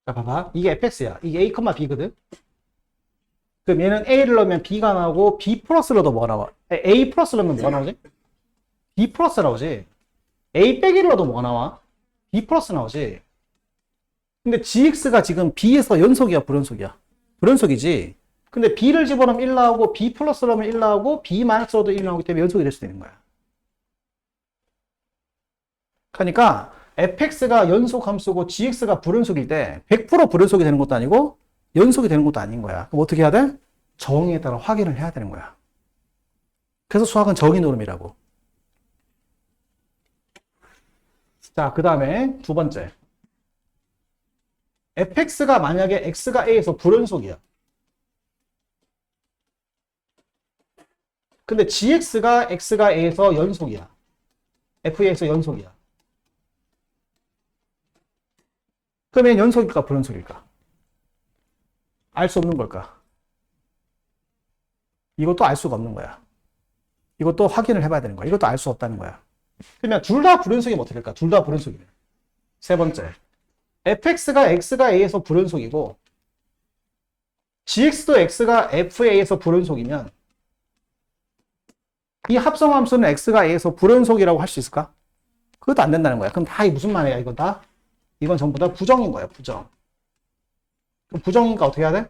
자, 봐봐. 이게 fx야. 이게 a, b거든. 그럼 얘는 a를 넣으면 b가 나오고 b 플러스를 넣어도 뭐가 나와? a 플러스를 넣으면 뭐가 나오지? b 플러스 나오지. a 빼기를 넣어도 뭐가 나와? b 플러스 나오지. 근데 gx가 지금 b에서 연속이야, 불연속이야? 불연속이지. 근데 b를 집어넣으면 1 나오고 b 플러스를 넣으면 1 나오고 b 마이너스로도 1 나오기 때문에 연속이 될 수도 있는 거야. 그러니까 fx가 연속 함수고 gx가 불연속일 때 100% 불연속이 되는 것도 아니고 연속이 되는 것도 아닌 거야. 그럼 어떻게 해야 돼? 정의에 따라 확인을 해야 되는 거야. 그래서 수학은 정의 노름이라고. 자, 그 다음에 두 번째. fx가 만약에 x가 a에서 불연속이야. 근데 gx가 x가 a에서 연속이야. f에서 연속이야. 그러면 연속일까 불연속일까? 알 수 없는 걸까? 이것도 알 수가 없는 거야. 이것도 확인을 해봐야 되는 거야. 이것도 알 수 없다는 거야. 그러면 둘 다 불연속이면 어떻게 될까? 둘 다 불연속이면. 세 번째. fx가 x가 a에서 불연속이고 gx도 x가 fa에서 불연속이면 이 합성함수는 x가 a에서 불연속이라고 할 수 있을까? 그것도 안 된다는 거야. 그럼 다 이게 무슨 말이야? 이건 다? 이건 전부 다 부정인 거야. 부정. 그럼 부정이니까 어떻게 해야 돼?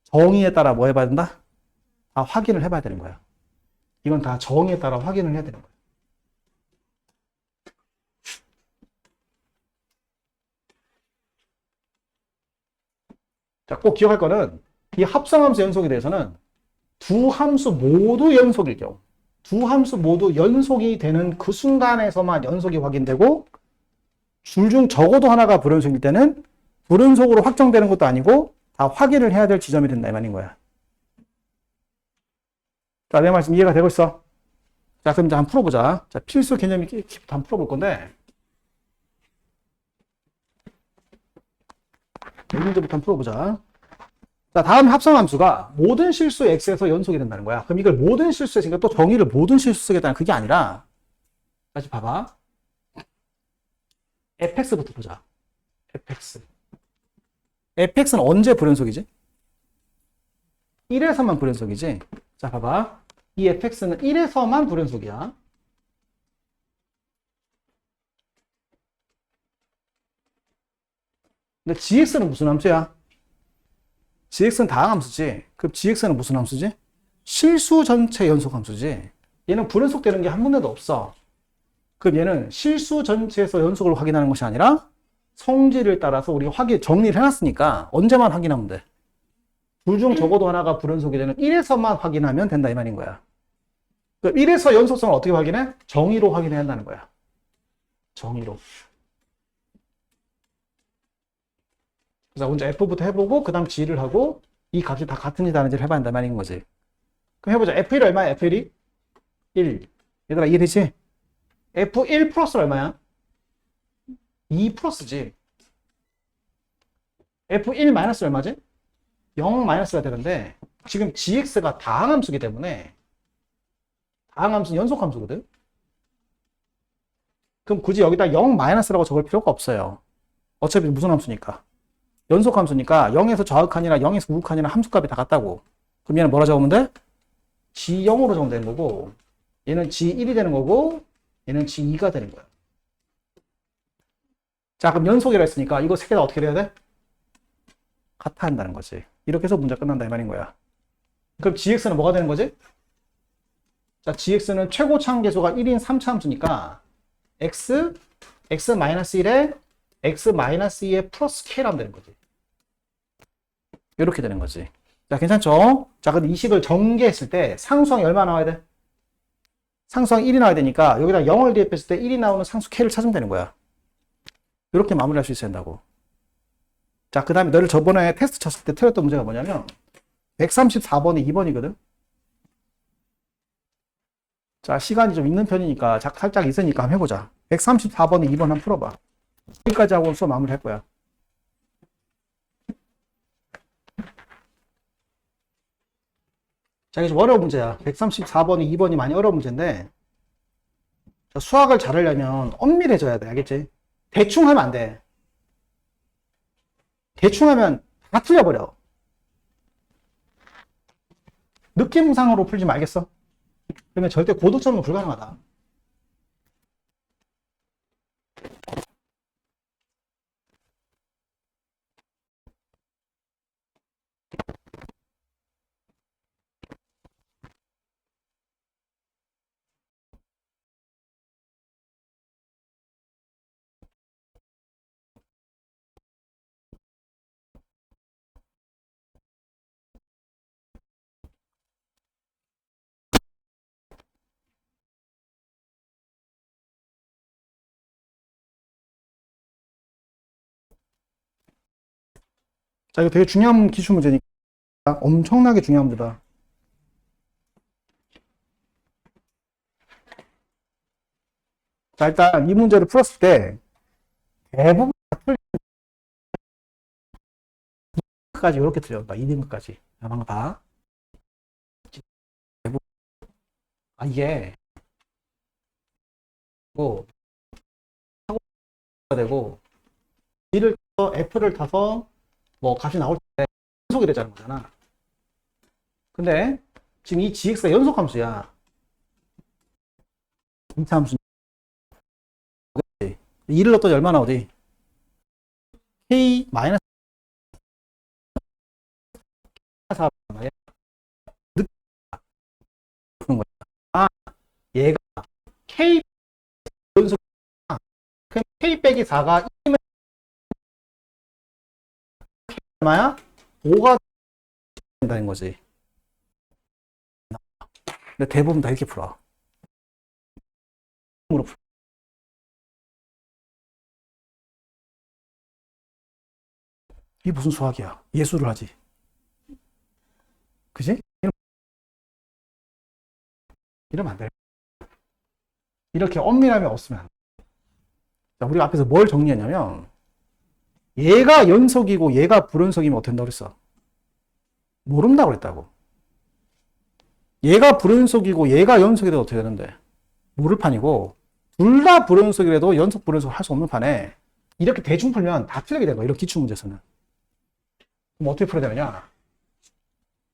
정의에 따라 뭐 해봐야 된다? 다 확인을 해봐야 되는 거야. 이건 다 정의에 따라 확인을 해야 되는 거야. 자, 꼭 기억할 거는 이 합성함수 연속에 대해서는 두 함수 모두 연속일 경우, 두 함수 모두 연속이 되는 그 순간에서만 연속이 확인되고 둘 중 적어도 하나가 불연속일 때는 불연속으로 확정되는 것도 아니고 다 확인을 해야 될 지점이 된다 이 말인 거야. 자, 내 말씀 이해가 되고 있어? 자, 그럼 이제 한번 풀어보자. 자, 필수 개념 있게 한번 풀어볼 건데 이 문제부터 한번 풀어보자. 자, 다음 합성함수가 모든 실수 x에서 연속이 된다는 거야. 그럼 이걸 모든 실수에 쓰니까 또 정의를 모든 실수 쓰겠다는 그게 아니라 다시 봐봐. fx부터 보자. fx는 언제 불연속이지? 1에서만 불연속이지. 자, 봐봐. 이 fx는 1에서만 불연속이야. 근데 gx는 무슨 함수야? gx는 다항함수지. 그럼 gx는 무슨 함수지? 실수 전체 연속 함수지. 얘는 불연속되는 게 한 군데도 없어. 그럼 얘는 실수 전체에서 연속을 확인하는 것이 아니라 성질을 따라서 우리가 정리를 해놨으니까 언제만 확인하면 돼. 둘 중 적어도 하나가 불연속이 되는 1에서만 확인하면 된다 이 말인 거야. 그럼 1에서 연속성을 어떻게 확인해? 정의로 확인해야 한다는 거야. 정의로. 그래서 먼저 f부터 해보고 그 다음 g를 하고 이 값이 다 같은지 다른지를 해봐야 한다 말인 거지. 그럼 해보자. f1이 얼마야? f1이? 1. 얘들아 이해되지? f1 플러스 얼마야? 2 플러스지. f1 마이너스 얼마지? 0 마이너스가 되는데 지금 gx가 다항함수이기 때문에 다항함수는 연속함수거든. 그럼 굳이 여기다 0 마이너스라고 적을 필요가 없어요. 어차피 무슨 함수니까. 연속함수니까 0에서 좌극한이나 0에서 우극한이나 함수값이 다 같다고. 그럼 얘는 뭐라 적으면 돼? g0으로 적으면 되는 거고 얘는 g1이 되는 거고 얘는 g2가 되는 거야. 자 그럼 연속이라 했으니까 이거 세 개 다 어떻게 돼야 돼? 같아 한다는 거지. 이렇게 해서 문제 끝난다 이 말인 거야. 그럼 gx는 뭐가 되는 거지? 자 gx는 최고 차함계수가 1인 3차 함수니까 x-1에 x-2에 플러스 k라면 되는 거지. 이렇게 되는 거지. 자 괜찮죠? 자 근데 이 식을 전개했을 때 상수항이 얼마 나와야 돼? 상수항 1이 나와야 되니까 여기다 0을 대입했을 때 1이 나오는 상수 k를 찾으면 되는 거야. 이렇게 마무리할 수 있어야 된다고. 자 그 다음에 너를 저번에 테스트 쳤을 때 틀렸던 문제가 뭐냐면 134번이 2번이거든. 자 시간이 좀 있는 편이니까 살짝 있으니까 한번 해보자. 134번이 2번 한번 풀어봐. 여기까지 하고 수업 마무리 할 거야. 자, 이게 좀 어려운 문제야. 134번이 2번이 많이 어려운 문제인데, 수학을 잘하려면 엄밀해져야 돼. 알겠지? 대충 하면 안 돼. 대충 하면 다 틀려버려. 느낌상으로 풀지 말겠어? 그러면 절대 고득점은 불가능하다. 자, 이거 되게 중요한 기출 문제니까 엄청나게 중요한 문제다. 자, 일단 이 문제를 풀었을 때 대부분 다 틀린 까지 이렇게 틀렸다. 2등급까지. 방금 봐. 아, 이게 뭐 되고 B를 타서 F를 타서 뭐 값이 나올 때 연속이 되자는 거잖아. 근데 지금 이 gx가 연속함수야. 임차함수. 2를 넣었더니 얼마 나오지? k 마이너스 4 말이야. 그런 거야. 아, 얘가 k 연속 그럼 k 빼기 4가 2면 얼마야? 5가 된다는 거지. 근데 대부분 다 이렇게 풀어. 이게 무슨 수학이야? 예술을 하지. 그지? 이러면 안 돼. 이렇게 엄밀함이 없으면 안 돼. 자, 우리가 앞에서 뭘 정리했냐면 얘가 연속이고 얘가 불연속이면 어떻게 된다고 그랬어? 모른다고 그랬다고. 얘가 불연속이고 얘가 연속이라도 어떻게 되는데? 모를 판이고 둘 다 불연속이라도 연속 불연속 할 수 없는 판에 이렇게 대충 풀면 다 틀리게 되는 거야. 이런 기출문제에서는. 그럼 어떻게 풀어야 되느냐?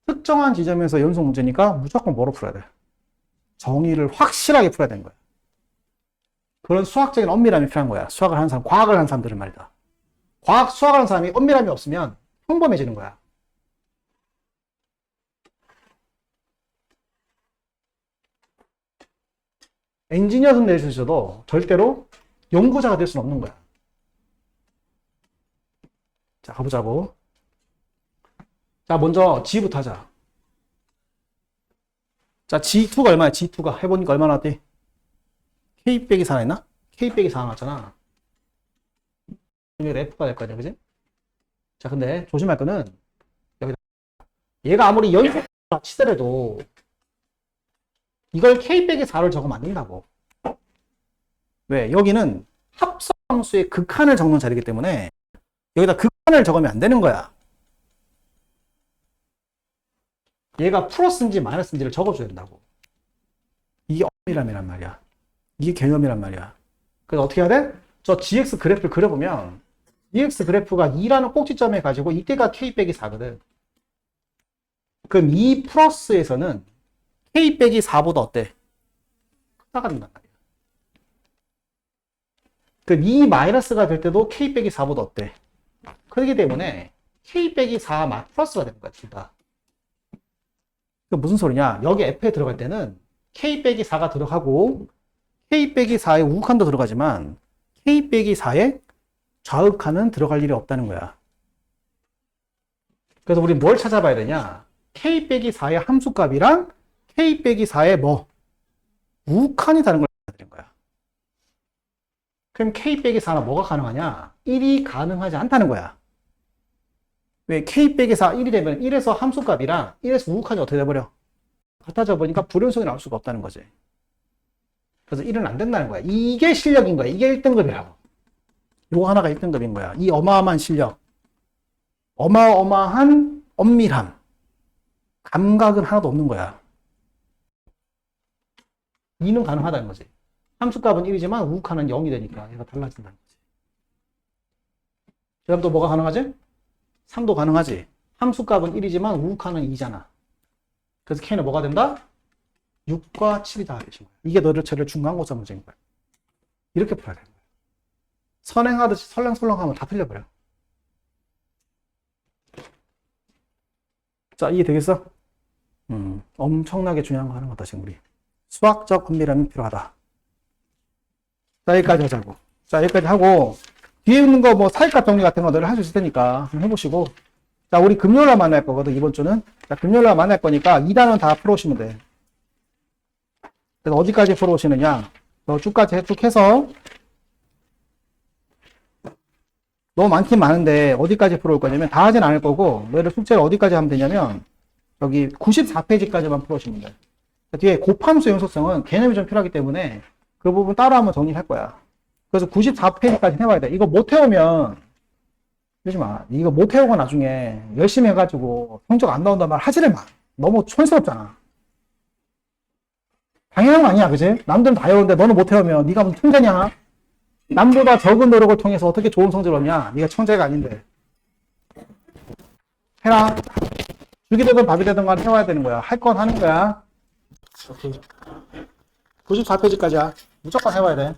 특정한 지점에서 연속 문제니까 무조건 뭐로 풀어야 돼? 정의를 확실하게 풀어야 되는 거야. 그런 수학적인 엄밀함이 필요한 거야. 수학을 하는 사람, 과학을 하는 사람들은 말이다. 수학을 하는 사람이 엄밀함이 없으면 평범해지는 거야. 엔지니어든 낼 수 있어도 절대로 연구자가 될 수는 없는 거야. 자, 가보자고. 자, 먼저 G부터 하자. 자, G2가 얼마야? G2가 해보니까 얼마나 나왔대? K 빼기 4 나왔나? K 빼기 4 나왔잖아. 여기 F가 될 거 아니야, 그지? 자, 근데 조심할 거는 여기다. 얘가 아무리 연속 치더라도 이걸 K 빼기 4를 적으면 안 된다고. 왜? 여기는 합성함수의 극한을 적는 자리이기 때문에 여기다 극한을 적으면 안 되는 거야. 얘가 플러스인지 마이너스인지를 적어줘야 된다고. 이게 엄밀함이란 말이야. 이게 개념이란 말이야. 그래서 어떻게 해야 돼? 저 GX 그래프를 그려보면 GX 그래프가 2라는 꼭지점에 가지고 이때가 K 빼기 4거든. 그럼 이 플러스에서는 K 빼기 4보다 어때? 크다가 된단 말이야. 그럼 이 마이너스가 될 때도 K 빼기 4보다 어때? 그렇기 때문에 K 빼기 4 플러스가 되는 거야, 둘 다. 그 무슨 소리냐? 여기 F에 들어갈 때는 K 빼기 4가 들어가고 K 빼기 4의 우극한도 들어가지만 K 빼기 4의 좌극한은 들어갈 일이 없다는 거야. 그래서 우리 뭘 찾아봐야 되냐? K 빼기 4의 함수값이랑 K 빼기 4의 우극한이 다른 걸 찾아야 되는 거야. 그럼 K 빼기 4는 뭐가 가능하냐? 1이 가능하지 않다는 거야. 왜? K 빼기 4, 1이 되면 1에서 함수값이랑 1에서 우극한이 어떻게 돼버려? 같아져 보니까 불연속이 나올 수가 없다는 거지. 그래서 1은 안 된다는 거야. 이게 실력인 거야. 이게 1등급이라고. 요거 하나가 1등급인 거야. 이 어마어마한 실력. 어마어마한 엄밀함. 감각은 하나도 없는 거야. 2는 가능하다는 거지. 함수값은 1이지만 우극한은 0이 되니까 얘가 달라진다는 거지. 그 다음 또 뭐가 가능하지? 3도 가능하지. 함수값은 1이지만 우극한은 2잖아. 그래서 K는 뭐가 된다? 6과 7이다. 이게 너를 중간고사 문제인 거야. 이렇게 풀어야 되는 거야. 선행하듯이 설렁설렁하면 다 틀려버려. 자, 이해되겠어? 엄청나게 중요한 거 하는 거다, 지금 우리. 수학적 엄밀함이 필요하다. 자, 여기까지 하자고. 자, 여기까지 하고, 뒤에 있는 거 뭐 사익값 정리 같은 거 너를 할 수 있을 테니까 한번 해보시고. 자, 우리 금요일날 만날 거거든, 이번 주는. 자, 금요일날 만날 거니까 2단원 다 풀어오시면 돼. 그래서 어디까지 풀어오시느냐. 쭉까지 쭉 해서. 너무 많긴 많은데 어디까지 풀어올 거냐면 다 하진 않을 거고 너희들 숙제를 어디까지 하면 되냐면 여기 94페이지까지만 풀어오시면 돼. 뒤에 곱함수 연속성은 개념이 좀 필요하기 때문에 그 부분 따로 한번 정리할 거야. 그래서 94페이지까지 해봐야 돼. 이거 못 해오면 그러지 마. 이거 못 해오고 나중에 열심히 해가지고 성적 안 나온단 말 하지를 마. 너무 촌스럽잖아. 당연한 거 아니야, 그지? 남들은 다 해오는데 너는 못 해오면 네가 무슨 천재냐? 남보다 적은 노력을 통해서 어떻게 좋은 성적을 얻냐? 네가 천재가 아닌데. 해라. 죽이 되든 밥이 되든 간에 해와야 되는 거야. 할 건 하는 거야. 오케이. 94페이지까지야. 무조건 해와야 돼.